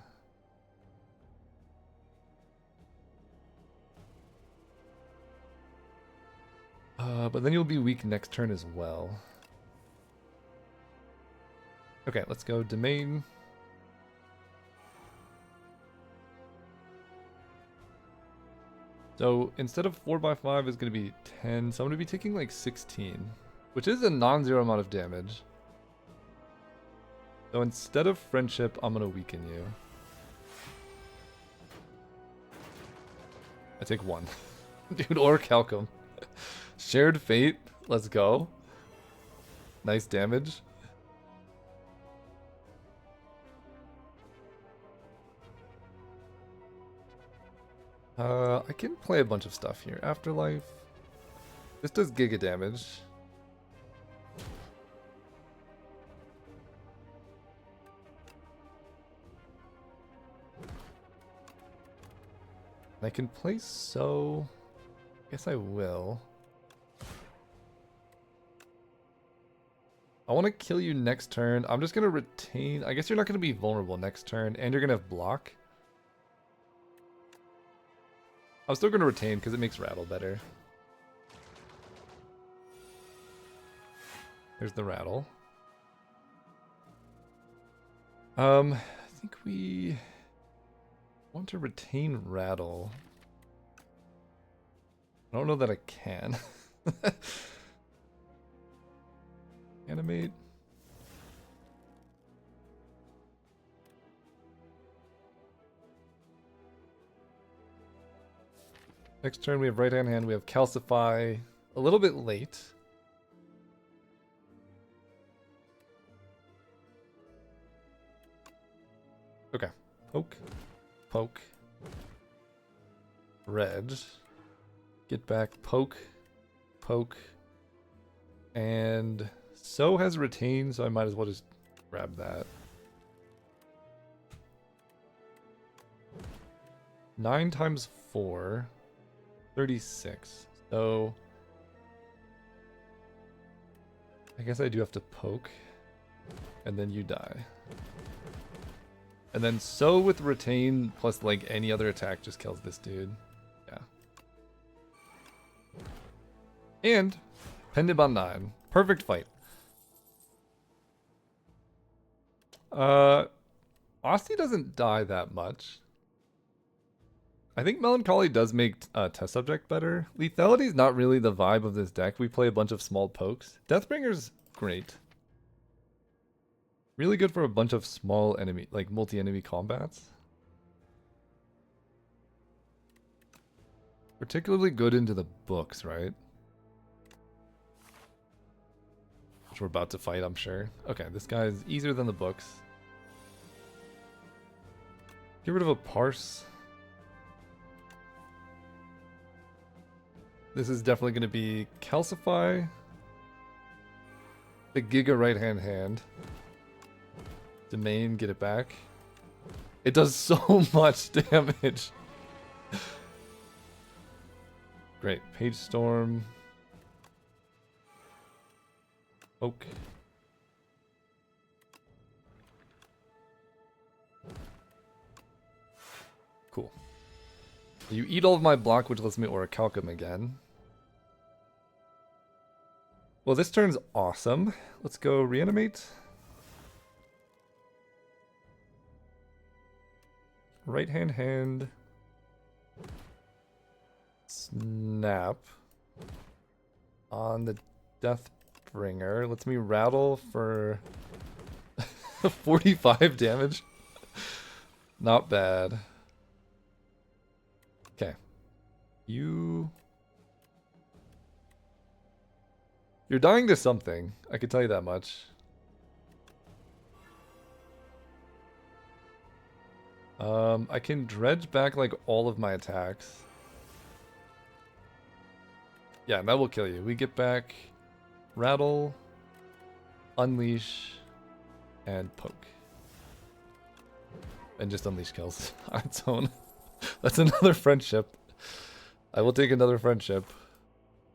But then you'll be weak next turn as well. Okay, let's go Domain. So instead of 4x5 is going to be 10, so I'm going to be taking like 16, which is a non-zero amount of damage. So instead of Friendship, I'm going to weaken you. I take 1. Dude, Orichalcum. Shared Fate, let's go. Nice damage. I can play a bunch of stuff here. Afterlife. This does giga damage. I can play so... Guess I will. I want to kill you next turn. I'm just going to retain... I guess you're not going to be vulnerable next turn, and you're going to have block. I'm still going to retain because it makes Rattle better. There's the Rattle. I think we want to retain Rattle. I don't know that I can. Animate. Next turn we have right hand, we have Calcify. A little bit late. Okay. Poke. Poke. Red. Get back. Poke. Poke. And so has Retain, so I might as well just grab that. 9 times 4. 36. So I guess I do have to poke. And then you die. And then so with Retain plus like any other attack just kills this dude. Yeah. And Pendant on 9. Perfect fight. Aussie doesn't die that much. I think Melancholy does make Test Subject better. Lethality is not really the vibe of this deck. We play a bunch of small pokes. Deathbringer's great. Really good for a bunch of small enemy, like multi-enemy combats. Particularly good into the books, right? Which we're about to fight, I'm sure. Okay, this guy is easier than the books. Get rid of a Parse. This is definitely going to be Calcify. The Giga right-hand hand. Domain, get it back. It does so much damage. Great. Page Storm. Poke. Cool. You eat all of my block, which lets me Orichalcum again. Well, this turn's awesome. Let's go reanimate. Right hand. Snap. On the Deathbringer. Lets me rattle for 45 damage. Not bad. Okay. You're dying to something. I can tell you that much. I can dredge back like all of my attacks. Yeah, that will kill you. We get back Rattle, Unleash, and Poke. And just Unleash kills on its own. That's another friendship. I will take another friendship.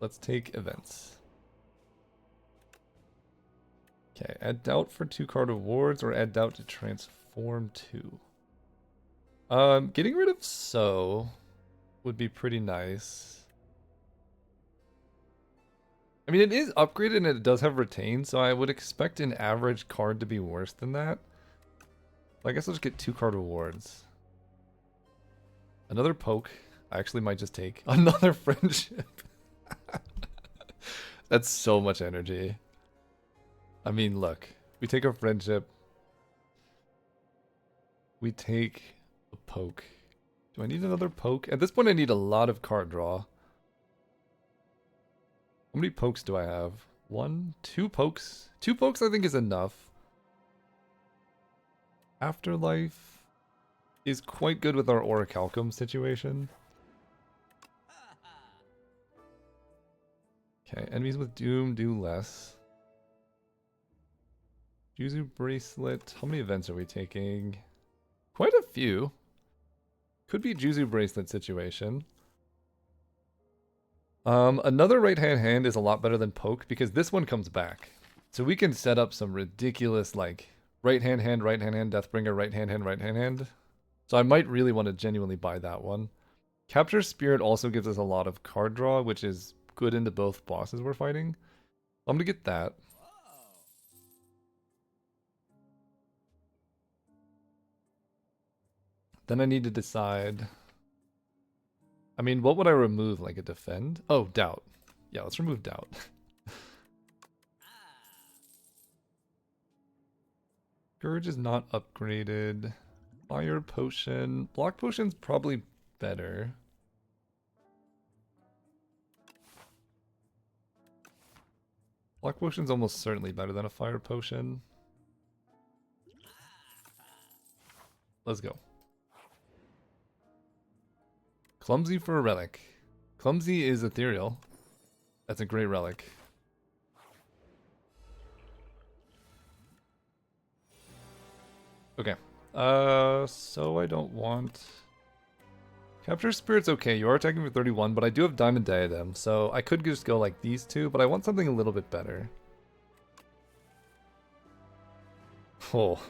Let's take events. Okay, add doubt for 2 card rewards or add doubt to transform 2. Getting rid of so would be pretty nice. I mean, it is upgraded and it does have retain, so I would expect an average card to be worse than that. I guess I'll just get 2 card rewards. Another poke. I actually might just take another friendship. That's so much energy. I mean, look. We take a friendship. We take a poke. Do I need another poke? At this point, I need a lot of card draw. How many pokes do I have? 1, 2 pokes. 2 pokes I think is enough. Afterlife is quite good with our Orichalcum situation. Okay, enemies with Doom do less. Juzu Bracelet. How many events are we taking? Quite a few. Could be Juzu Bracelet situation. Another right-hand hand is a lot better than Poke because this one comes back. So we can set up some ridiculous, like, right-hand hand, Deathbringer, right-hand hand, right-hand hand. So I might really want to genuinely buy that one. Capture Spirit also gives us a lot of card draw, which is good into both bosses we're fighting. I'm going to get that. Then I need to decide. I mean, what would I remove? Like a defend? Oh, doubt. Yeah, let's remove doubt. Scourge is not upgraded. Fire potion. Block potion's probably better. Block potion's almost certainly better than a fire potion. Let's go. Clumsy for a relic. Clumsy is ethereal. That's a great relic. Okay. So I don't want... Capture Spirit's okay. You are attacking for 31, but I do have Diamond Diadem, so I could just go like these two, but I want something a little bit better. Oh.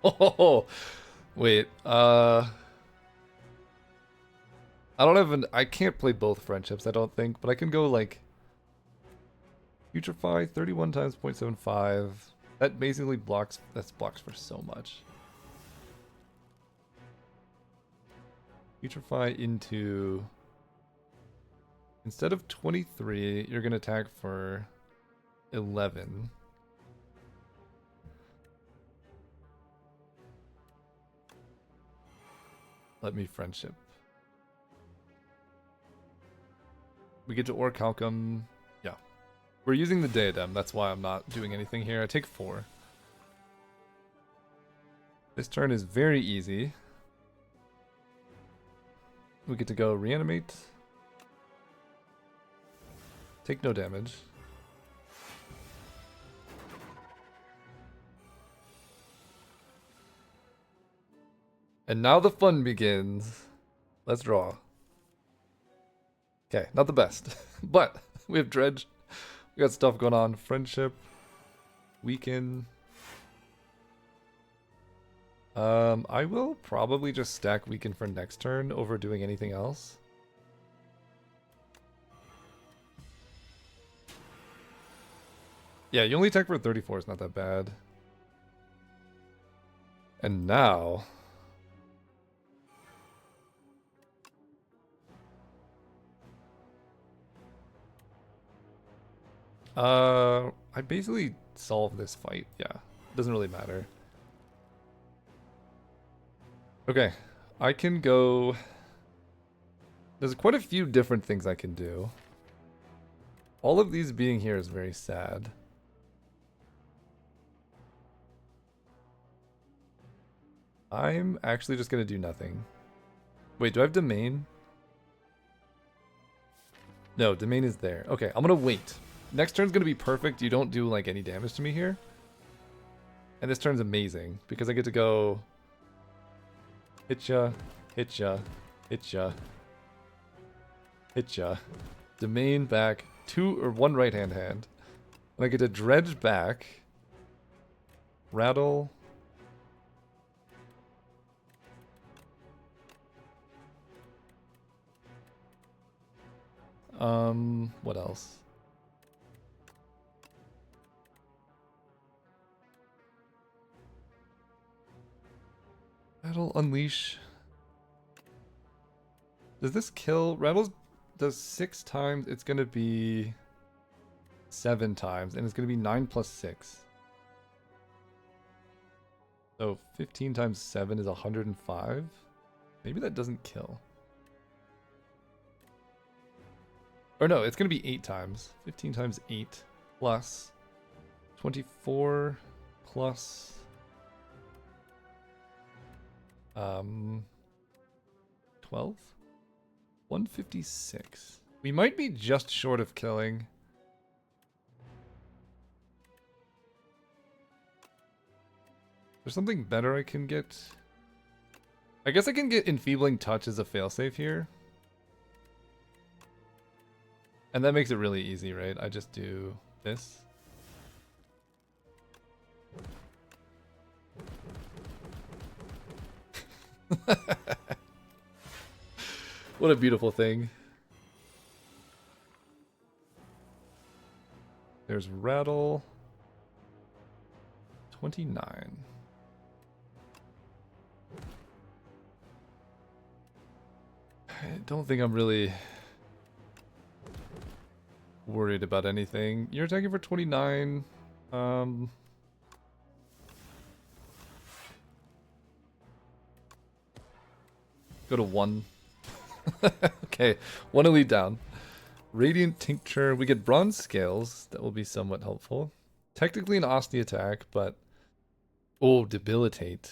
Oh. Wait. I don't have an... I can't play both friendships, I don't think, but I can go like... Putrefy, 31 times 0.75. That basically blocks... That's blocks for so much. Putrefy into... Instead of 23, you're going to attack for 11. Let me friendship. We get to Orichalcum. Yeah. We're using the Diadem. That's why I'm not doing anything here. I take 4. This turn is very easy. We get to go reanimate. Take no damage. And now the fun begins. Let's draw. Okay, not the best. But we have Dredge. We got stuff going on. Friendship. Weaken. I will probably just stack Weaken for next turn over doing anything else. Yeah, you only attack for 34 is not that bad. And now... I basically solve this fight. Yeah, doesn't really matter. Okay, I can go... There's quite a few different things I can do. All of these being here is very sad. I'm actually just gonna do nothing. Wait, do I have Domain? No, Domain is there. Okay, I'm gonna wait. Next turn's gonna be perfect. You don't do like any damage to me here. And this turn's amazing because I get to go hit ya, hit ya, hit ya, hit ya. Domain back, 2 or 1 right hand. And I get to dredge back. Rattle. What else? Rattle, unleash. Does this kill? Rattles does 6 times. It's going to be 7 times. And it's going to be 9 plus 6. So 15 times 7 is 105. Maybe that doesn't kill. Or no, it's going to be 8 times. 15 times 8 plus 24 plus 12? 156. We might be just short of killing. There's something better I can get. I guess I can get Enfeebling Touch as a failsafe here. And that makes it really easy, right? I just do this. What a beautiful thing. There's Rattle. 29. I don't think I'm really worried about anything. You're attacking for 29. Go to 1. Okay, 1 elite down. Radiant Tincture. We get Bronze Scales. That will be somewhat helpful. Technically an Osti attack, but... Oh, Debilitate.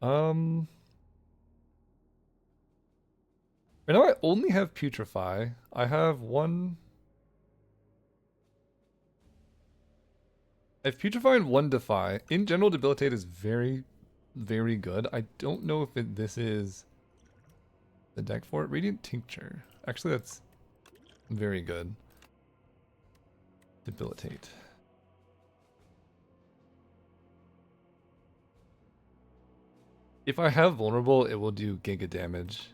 I know I only have Putrefy. I have one... I have Putrefy and 1 Defy. In general, Debilitate is very, very good. I don't know if this is the deck for it. Radiant Tincture. Actually, that's very good. Debilitate. If I have Vulnerable, it will do Giga damage.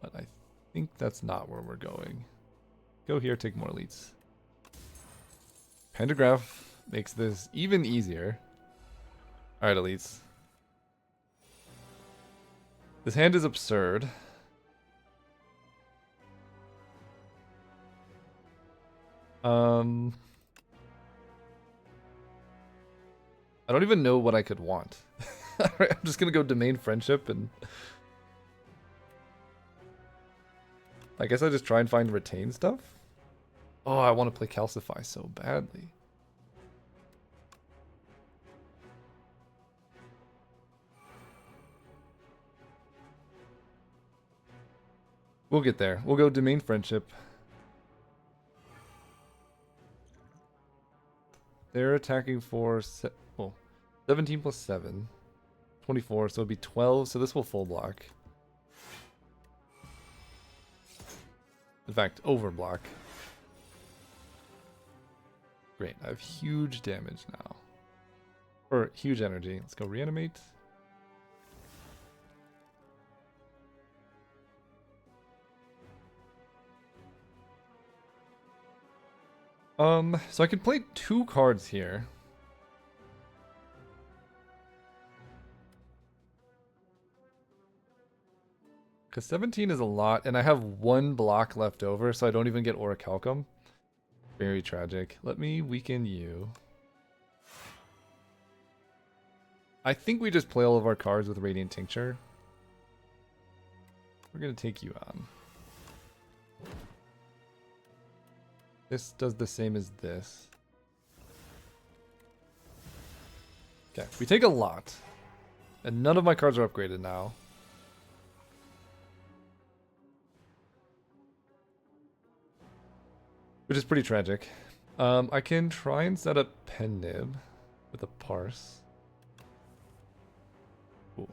But I think that's not where we're going. Go here, take more elites. Pentagraph makes this even easier. Alright, elites. This hand is absurd. I don't even know what I could want. Alright, I'm just gonna go Domain Friendship and... I guess I just try and find retain stuff? Oh, I want to play Calcify so badly. We'll get there. We'll go Domain Friendship. They're attacking for 17 plus 7. 24, so it'd be 12, so this will full block. In fact, overblock. Great, I have huge damage now. Or huge energy. Let's go reanimate. So I can play 2 cards here. Because 17 is a lot, and I have 1 block left over, so I don't even get Orichalcum. Very tragic. Let me weaken you. I think we just play all of our cards with Radiant Tincture. We're going to take you on. This does the same as this. Okay, we take a lot. And none of my cards are upgraded now. Which is pretty tragic. I can try and set up Pen Nib with a Parse. Cool.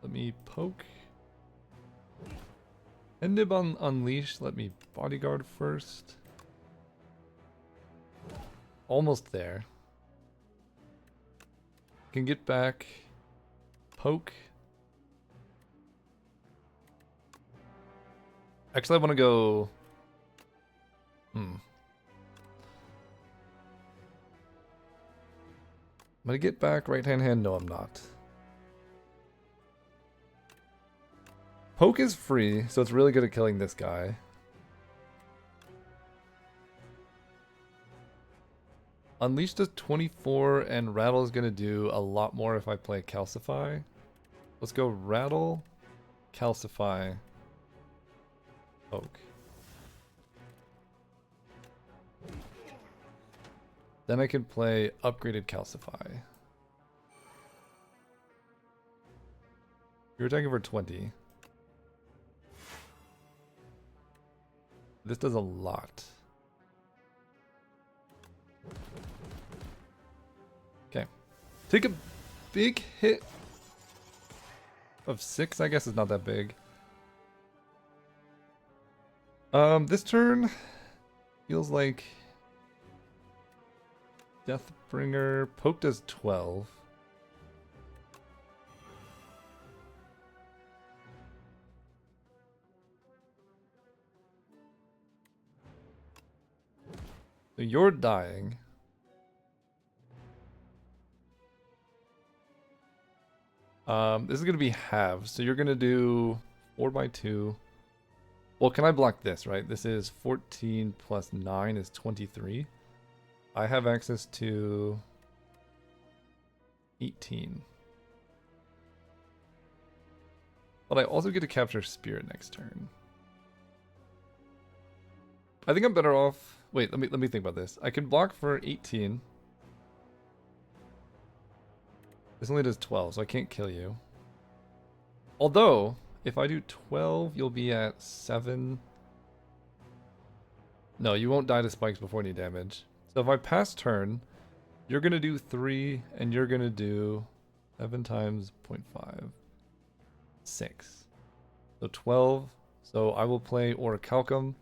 Let me poke. Pen Nib on Unleash. Let me Bodyguard first. Almost there. Can get back. Poke. Actually, I want to go... I'm gonna get back right-hand hand. No, I'm not. Poke is free, so it's really good at killing this guy. Unleash does 24, and Rattle is gonna do a lot more if I play Calcify. Let's go Rattle, Calcify, Poke. Then I can play upgraded Calcify. You're attacking for 20. This does a lot. Okay. Take a big hit of 6, I guess is not that big. This turn feels like Deathbringer. Poke does 12. So you're dying. This is going to be halves. So you're going to do 4 by 2. Well, can I block this, right? This is 14 plus 9 is 23. I have access to 18. But I also get to capture Spirit next turn. I think I'm better off... Wait, let me think about this. I can block for 18. This only does 12, so I can't kill you. Although, if I do 12, you'll be at 7. No, you won't die to spikes before any damage. So if I pass turn, you're going to do 3, and you're going to do 7 times 0.5. 6. So 12. So I will play Orichalcum,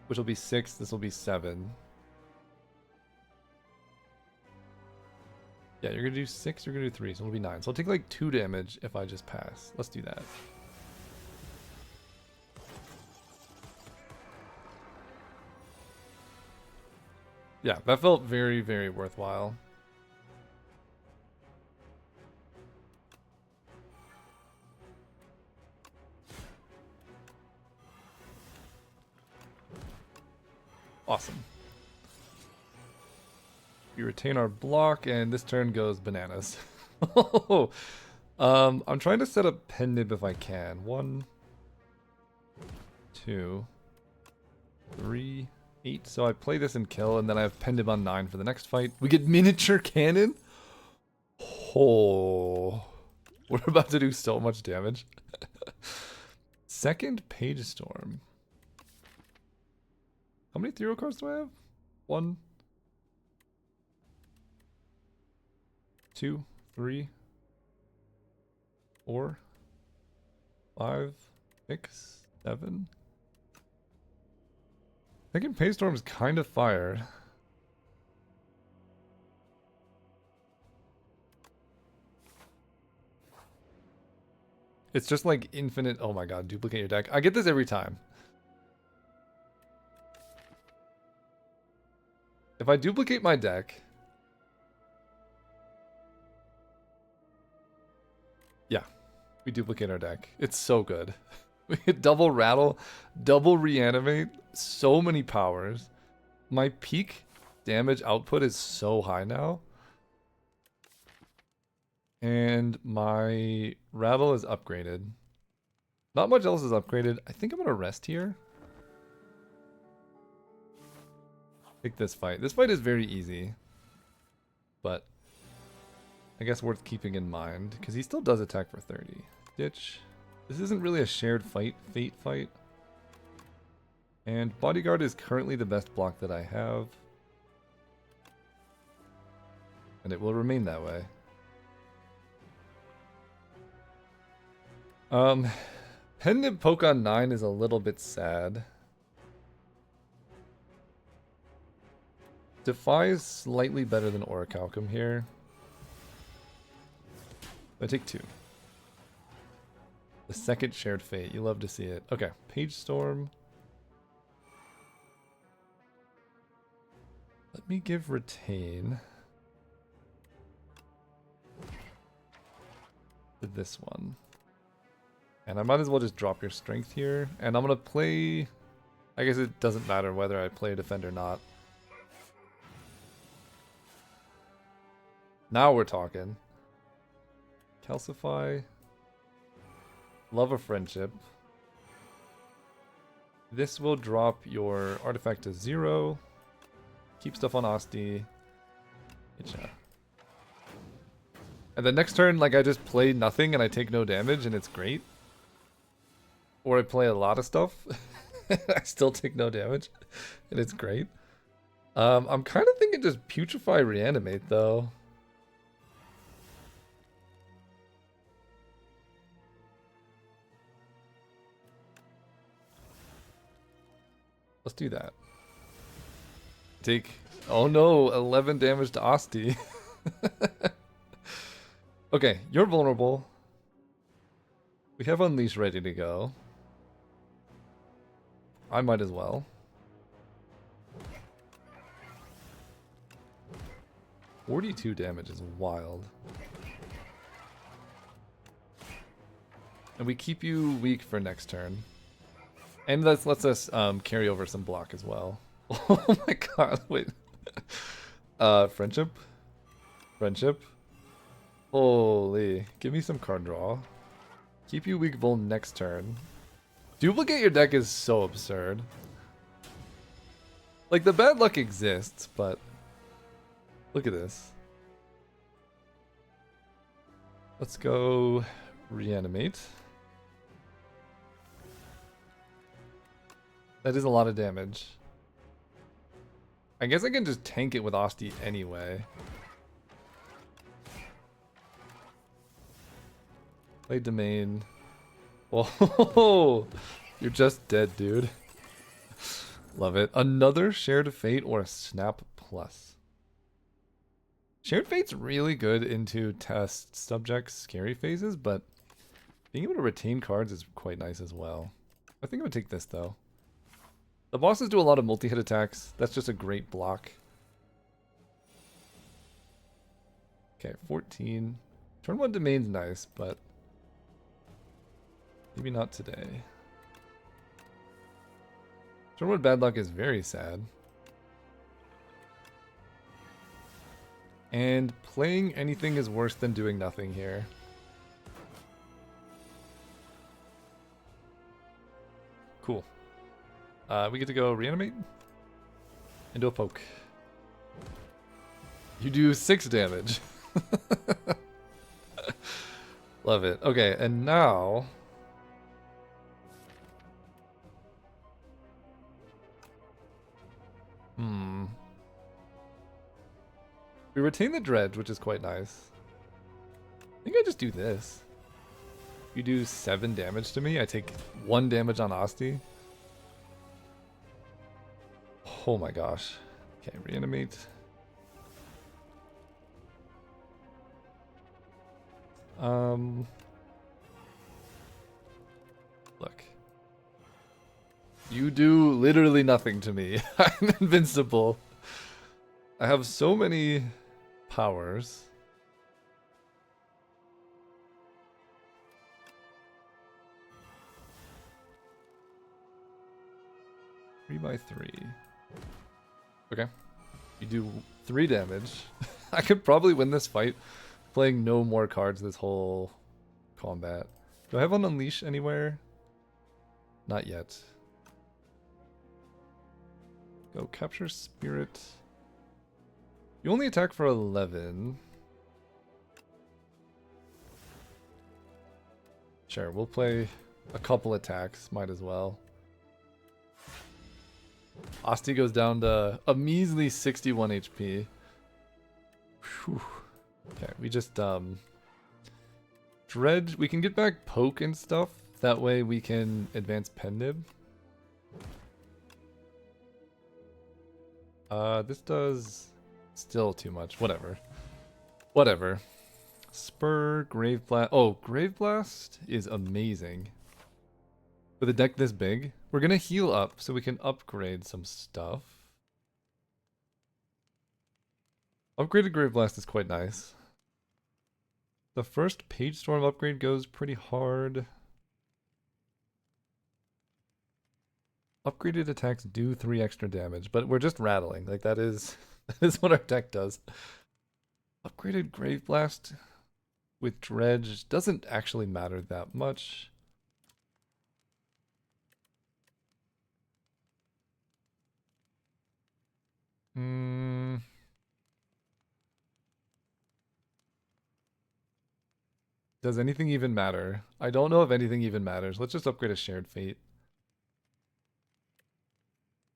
which will be 6. This will be 7. Yeah, you're going to do 6, you're going to do 3, so it'll be 9. So I'll take like 2 damage if I just pass. Let's do that. Yeah, that felt very, very worthwhile. Awesome. We retain our block, and this turn goes bananas. I'm trying to set up Pendib if I can. 1, 2, 3, 8. So I play this and kill, and then I have Pendib on 9 for the next fight. We get miniature cannon. Oh, we're about to do so much damage. Second Page Storm. How many Thero cards do I have? 1, 2, 3, 4, 5, 6, 7. Second Page Storm is kind of fired. It's just like infinite. Oh my god, duplicate your deck. I get this every time. If I duplicate my deck... Yeah, we duplicate our deck. It's so good. We hit double Rattle, double Reanimate, so many powers. My peak damage output is so high now. And my Rattle is upgraded. Not much else is upgraded. I think I'm going to rest here. Pick this fight. This fight is very easy. But I guess worth keeping in mind. Because he still does attack for 30. Ditch. This isn't really a shared fate fight. And Bodyguard is currently the best block that I have. And it will remain that way. Pendant Poke on 9 is a little bit sad. Defy is slightly better than Orichalcum here. I take 2. The second shared fate. You love to see it. Okay, Page Storm. Let me give Retain to this one. And I might as well just drop your strength here. And I'm going to play... I guess it doesn't matter whether I play Defend or not. Now we're talking. Calcify. Love of Friendship. This will drop your artifact to 0. Keep stuff on Asti. Itcha. And the next turn, like, I just play nothing and I take no damage and it's great. Or I play a lot of stuff. I still take no damage. And it's great. I'm kind of thinking just Putrefy Reanimate, though. Let's do that. Take... Oh no, 11 damage to Asti. Okay, you're vulnerable. We have Unleash ready to go. I might as well. 42 damage is wild. And we keep you weak for next turn. And that lets us carry over some block as well. Oh my god, wait. Friendship? Friendship? Holy. Give me some card draw. Keep you weak Vol next turn. Duplicate your deck is so absurd. Like, the bad luck exists, but... Look at this. Let's go reanimate. That is a lot of damage. I guess I can just tank it with Asti anyway. Play domain. Whoa, you're just dead, dude. Love it. Another Shared Fate or a Snap Plus. Shared Fate's really good into test subjects' scary phases, but being able to retain cards is quite nice as well. I think I would take this though. The bosses do a lot of multi-hit attacks. That's just a great block. Okay, 14. Turn 1 domain's nice, but maybe not today. Turn 1 bad luck is very sad. And playing anything is worse than doing nothing here. Cool. We get to go reanimate into a poke. You do 6 damage. Love it. Okay, and now... We retain the dredge, which is quite nice. I think I just do this. You do 7 damage to me, I take 1 damage on Asti. Oh my gosh. Okay, reanimate. Look. You do literally nothing to me. I'm invincible. I have so many powers. Three by 3. Okay. You do 3 damage. I could probably win this fight playing no more cards this whole combat. Do I have an Unleash anywhere? Not yet. Go capture Spirit. You only attack for 11. Sure, we'll play a couple attacks. Might as well. Asti goes down to a measly 61 HP. Whew. Okay, we just dredge. We can get back poke and stuff. That way we can advance Pendib. This does still too much. Whatever. Whatever. Spur, Grave Blast. Oh, Grave Blast is amazing. With a deck this big, we're gonna heal up so we can upgrade some stuff. Upgraded Grave Blast is quite nice. The first Page Storm upgrade goes pretty hard. Upgraded attacks do 3 extra damage, but we're just rattling. Like that is what our deck does. Upgraded Grave Blast with Dredge doesn't actually matter that much. Does anything even matter? I don't know if anything even matters. Let's just upgrade a Shared Fate.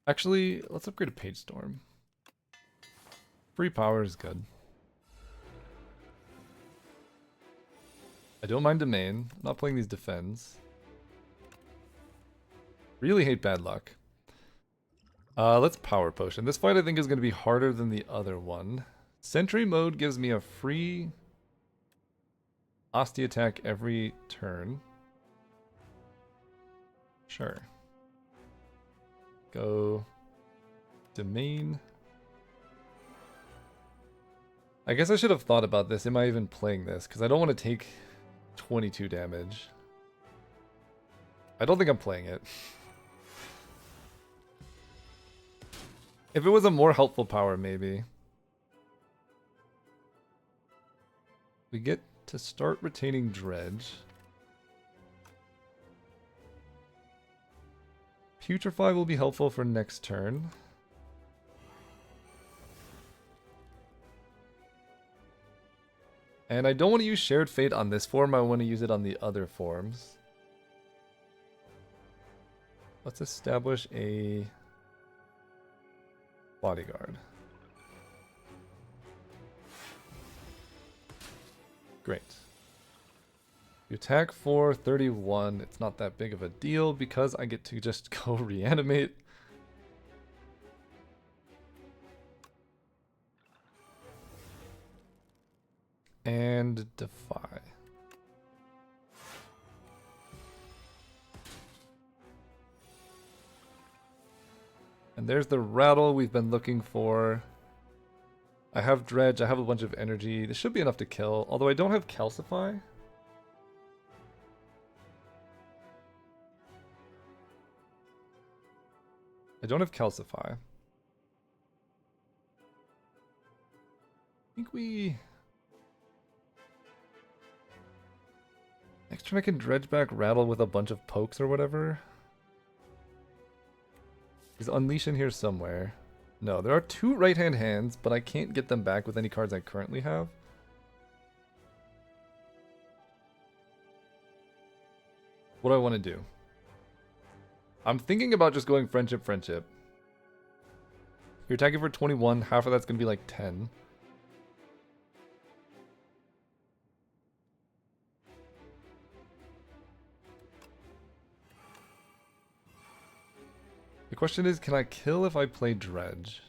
Actually, let's upgrade a Page Storm. Free power is good. I don't mind Domain. I'm not playing these defends. Really hate bad luck. Let's Power Potion. This fight I think is going to be harder than the other one. Sentry mode gives me a free Asti attack every turn. Sure. Go Domain. I guess I should have thought about this. Am I even playing this? Because I don't want to take 22 damage. I don't think I'm playing it. If it was a more helpful power, maybe. We get to start retaining Dredge. Putrefy will be helpful for next turn. And I don't want to use Shared Fate on this form, I want to use it on the other forms. Let's establish a bodyguard. Great. You attack for 31. It's not that big of a deal because I get to just go reanimate. And defy. And there's the Rattle we've been looking for. I have Dredge, I have a bunch of energy. This should be enough to kill, although I don't have Calcify. I don't have Calcify. I think we... Next turn I can Dredge back Rattle with a bunch of pokes or whatever. Is Unleash in here somewhere? No, there are 2 right-hand hands, but I can't get them back with any cards I currently have. What do I want to do? I'm thinking about just going Friendship, Friendship. You're attacking for 21, half of that's going to be like 10. The question is, can I kill if I play Dredge?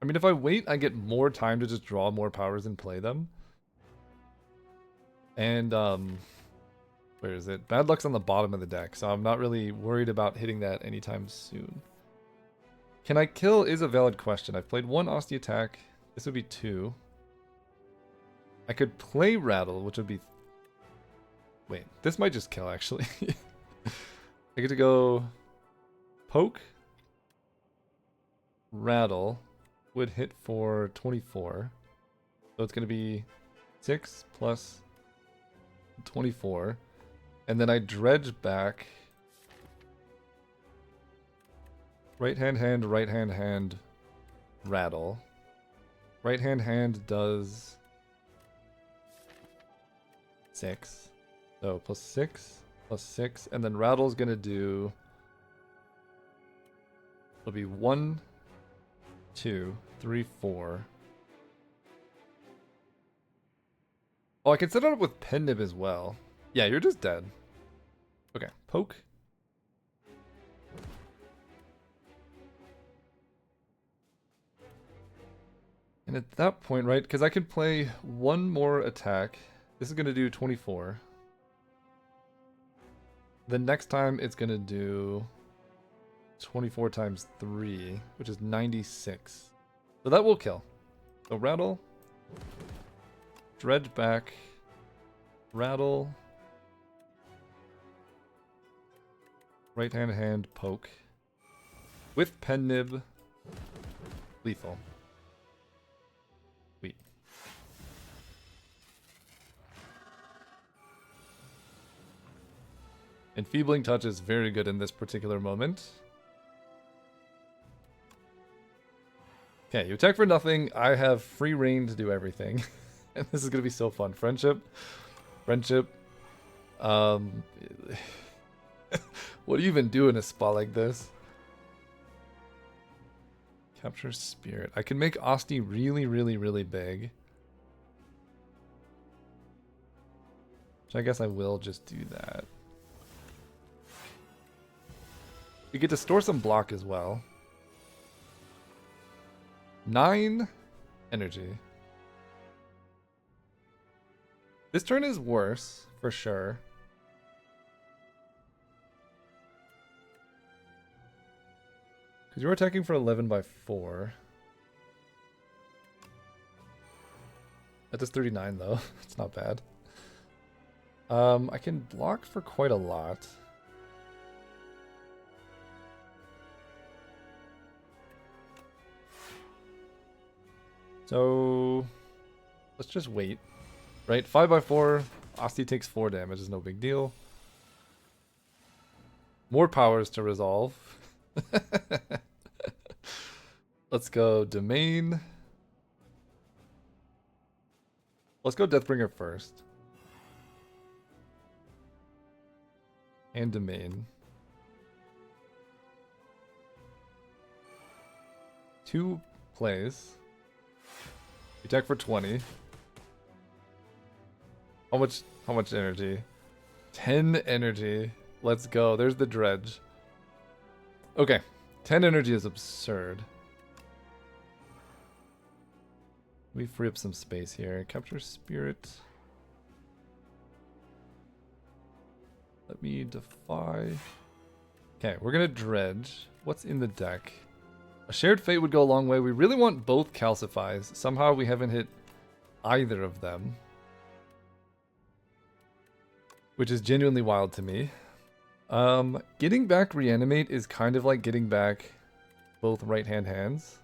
I mean, if I wait, I get more time to just draw more powers and play them. And, where is it? Bad Luck's on the bottom of the deck, so I'm not really worried about hitting that anytime soon. Can I kill is a valid question. I've played 1 Osty attack. This would be 2. I could play Rattle, which would be... Wait, this might just kill, actually. I get to go... Poke... Rattle would hit for 24. So it's going to be 6 plus 24. And then I Dredge back. Right-hand hand, right-hand hand, Rattle. Right-hand hand does 6. So plus 6, plus 6. And then Rattle's going to do... It'll be 1... 2, 3, 4. Oh, I can set it up with Pen Nib as well. Yeah, you're just dead. Okay, poke. And at that point, right, because I could play 1 more attack. This is going to do 24. The next time it's going to do 24 times 3, which is 96. So that will kill. So Rattle, Dredge back, Rattle, right-hand hand, poke. With Pen Nib, lethal. Sweet. Enfeebling Touch is very good in this particular moment. Okay, you attack for nothing. I have free reign to do everything. And this is going to be so fun. Friendship. Friendship. What do you even do in a spot like this? Capture Spirit. I can make Osty really, really, really big. So I guess I will just do that. We get to store some block as well. 9 energy. This turn is worse, for sure. Because you're attacking for 11 by 4. That does 39 though. It's not bad. I can block for quite a lot. So let's just wait. Right? 5x4. Asti takes 4 damage, is no big deal. More powers to resolve. Let's go Domain. Let's go Deathbringer first. And Domain. 2 plays. Attack for 20. How much energy? 10 energy. Let's go. There's the dredge. Okay. 10 energy is absurd. We free up some space here. Capture spirit. Let me defy. Okay, we're gonna dredge. What's in the deck? A shared fate would go a long way. We really want both calcifies. Somehow we haven't hit either of them, which is genuinely wild to me. Getting back reanimate is kind of like getting back both right-hand hands.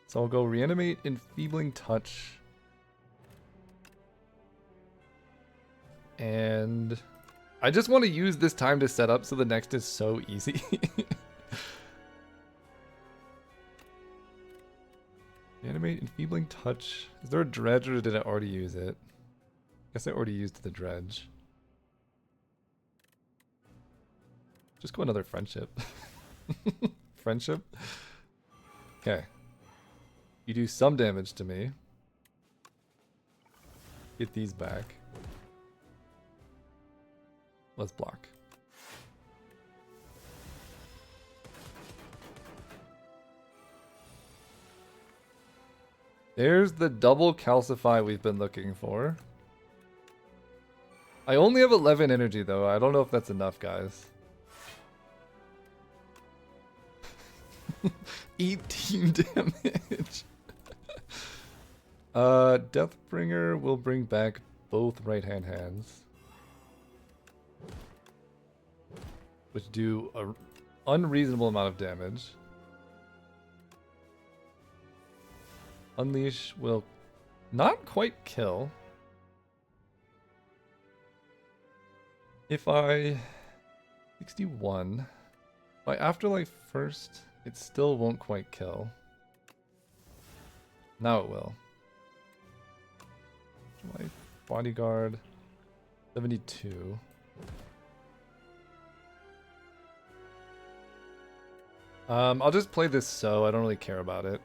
So I'll go reanimate, enfeebling touch. And I just want to use this time to set up so the next is so easy. Reanimate, enfeebling touch. Is there a dredge or did I already use it? I guess I already used the dredge. Just go another friendship. Friendship? Okay. You do some damage to me. Get these back. Let's block. There's the double calcify we've been looking for. I only have 11 energy though. I don't know if that's enough, guys. 18 damage. Deathbringer will bring back both right-hand hands, which do an unreasonable amount of damage. Unleash will not quite kill. If I... 61. By Afterlife first, it still won't quite kill. Now it will. My bodyguard. 72. I'll just play this so I don't really care about it.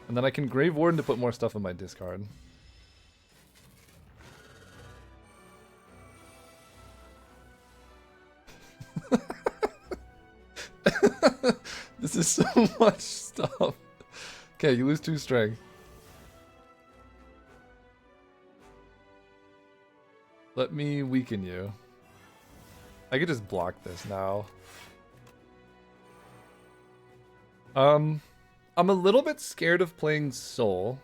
And then I can Grave Warden to put more stuff in my discard. This is so much stuff. Okay, you lose 2 strength. Let me weaken you. I could just block this now. I'm a little bit scared of playing Soul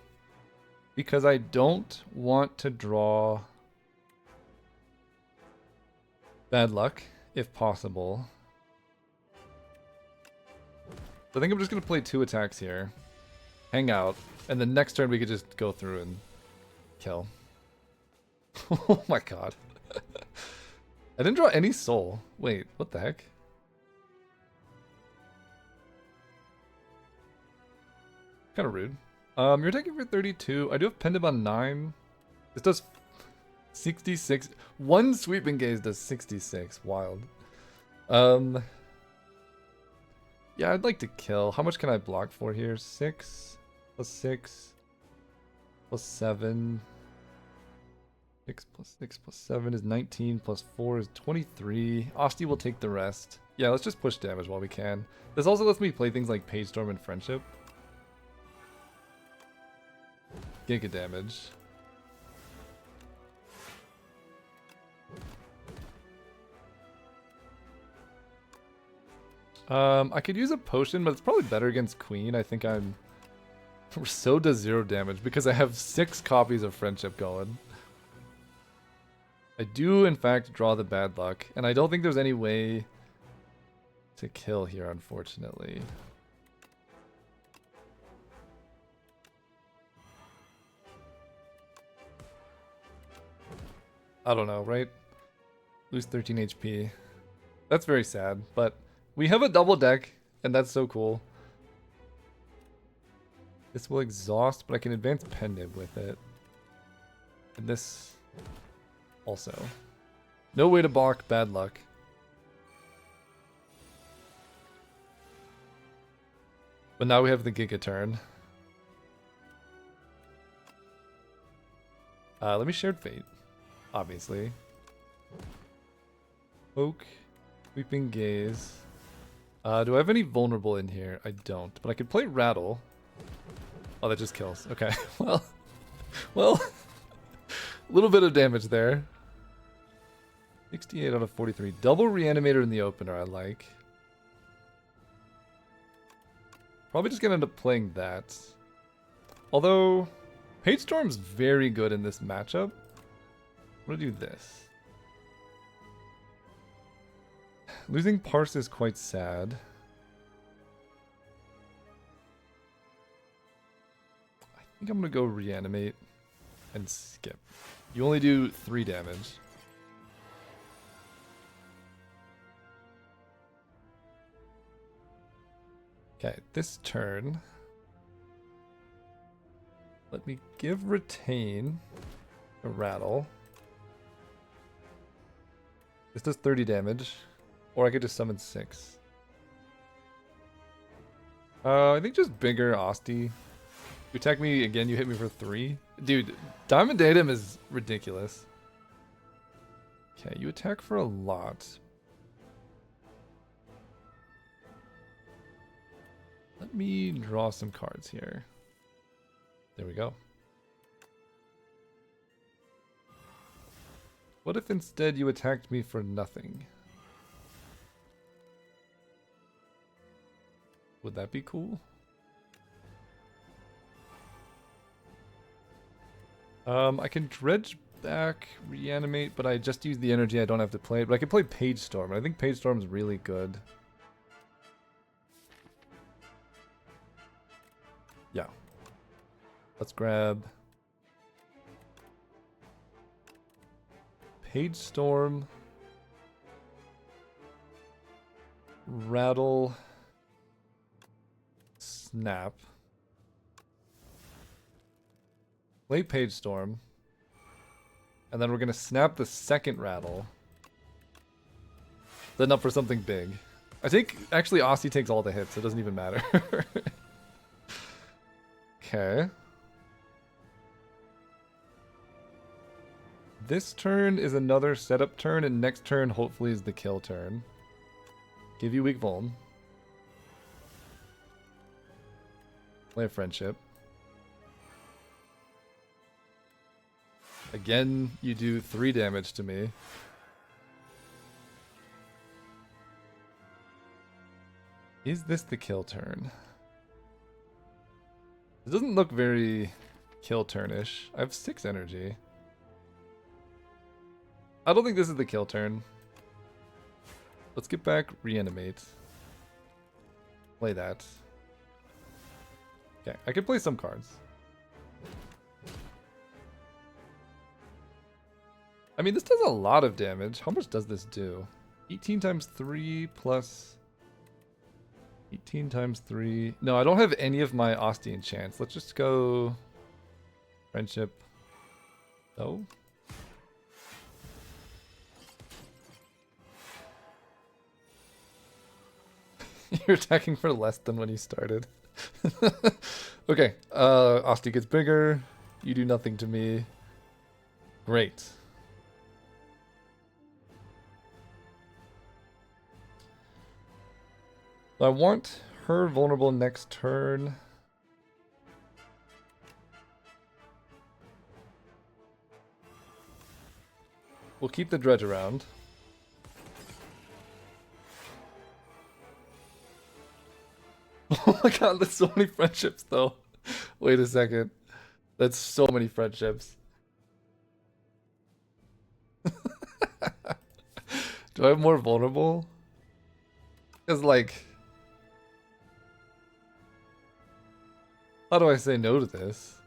because I don't want to draw bad luck if possible. So I think I'm just going to play 2 attacks here, hang out, and the next turn we could just go through and kill. Oh my god. I didn't draw any Soul. Wait, what the heck? Kind of rude. You're taking for 32. I do have Pendant on 9. This does 66. One Sweeping Gaze does 66. Wild. Yeah, I'd like to kill. How much can I block for here? 6 plus 6 plus 7. 6 plus 6 plus 7 is 19 plus 4 is 23. Asti will take the rest. Yeah, let's just push damage while we can. This also lets me play things like Page Storm and Friendship. Giga damage. I could use a potion, but it's probably better against Queen. I think I'm... So does 0 damage because I have 6 copies of Friendship going. I do, in fact, draw the bad luck, and I don't think there's any way to kill here, unfortunately. I don't know, right? Lose 13 HP. That's very sad, but we have a double deck, and that's so cool. This will exhaust, but I can advance Pendant with it. And this also. No way to balk, bad luck. But now we have the Giga turn. Let me Shared Fate, obviously. Oak, Weeping Gaze. Do I have any vulnerable in here? I don't, but I could play Rattle. Oh, that just kills. Okay, well, a little bit of damage there. 68 out of 43. Double Reanimator in the opener, I like. Probably just gonna end up playing that. Although, Page Storm's very good in this matchup. I'm gonna do this. Losing Parse is quite sad. I think I'm gonna go Reanimate and skip. You only do 3 damage. Okay, this turn. Let me give Retain a Rattle. This does 30 damage. Or I could just summon 6. I think just bigger Asti. You attack me again, you hit me for 3. Dude, Diamond Datum is ridiculous. Okay, you attack for a lot. Let me draw some cards here. There we go. What if instead you attacked me for nothing? Would that be cool? I can dredge back, reanimate, but I just use the energy. I don't have to play it. But I can play Page Storm. I think Page Storm's really good. Yeah. Let's grab Page Storm, Rattle, Snap, play Page Storm, and then we're gonna snap the second Rattle. Then up for something big. I think actually Aussie takes all the hits, so it doesn't even matter. Okay. This turn is another setup turn, and next turn hopefully is the kill turn. Give you weak vuln. Play a Friendship. Again, you do 3 damage to me. Is this the kill turn? It doesn't look very kill turnish. I have 6 energy. I don't think this is the kill turn. Let's get back, reanimate. Play that. Okay, I can play some cards. I mean, this does a lot of damage. How much does this do? 18 times 3 plus 18 times 3. No, I don't have any of my Asti enchants. Let's just go Friendship. Oh. You're attacking for less than when you started. Okay, Asti gets bigger. You do nothing to me. Great. I want her vulnerable next turn. We'll keep the dredge around. Oh my god, there's so many friendships though. Wait a second. That's so many friendships. Do I have more vulnerable? Because like... How do I say no to this?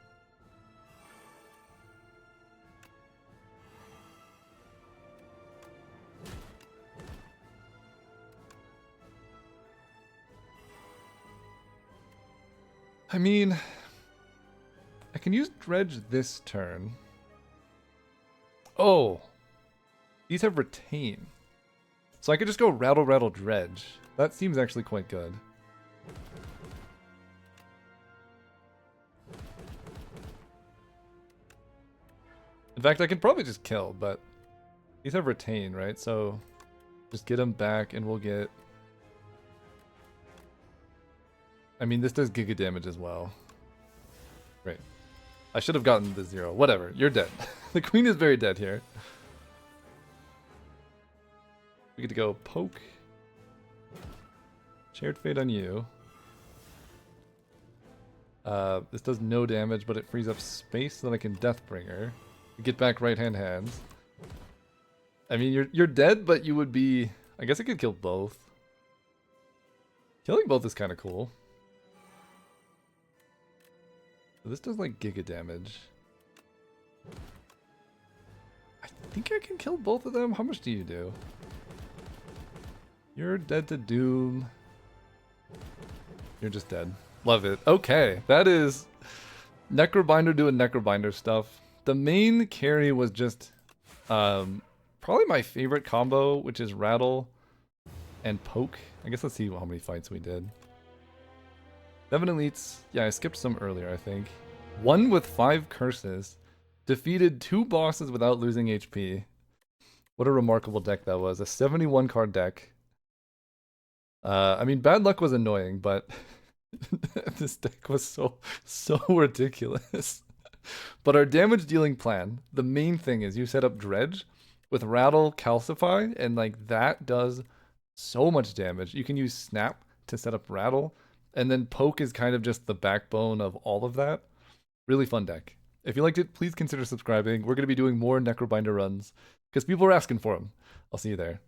I mean, I can use Dredge this turn. Oh, these have Retain. So I could just go Rattle, Rattle, Dredge. That seems actually quite good. In fact, I could probably just kill, but these have Retain, right? So just get them back and we'll get... I mean, this does Giga damage as well. Great. I should have gotten the 0. Whatever, you're dead. The queen is very dead here. We get to go poke. Shared Fate on you. This does no damage, but it frees up space so that I can Deathbringer. Get back right-hand hands. I mean, you're dead, but you would be... I guess I could kill both. Killing both is kind of cool. So this does like Giga damage. I think I can kill both of them. How much do you do? You're dead to Doom. You're just dead. Love it. Okay, that is Necrobinder doing Necrobinder stuff. The main carry was just probably my favorite combo, which is Rattle and Poke. I guess let's see how many fights we did. 7 elites. Yeah, I skipped some earlier, I think. 1 with 5 curses. Defeated 2 bosses without losing HP. What a remarkable deck that was. A 71 card deck. I mean, bad luck was annoying, but this deck was so ridiculous. But our damage dealing plan, the main thing is you set up Dredge with Rattle, Calcify, and like that does so much damage. You can use Snap to set up Rattle, and then Poke is kind of just the backbone of all of that. Really fun deck. If you liked it, please consider subscribing. We're going to be doing more Necrobinder runs because people are asking for them. I'll see you there.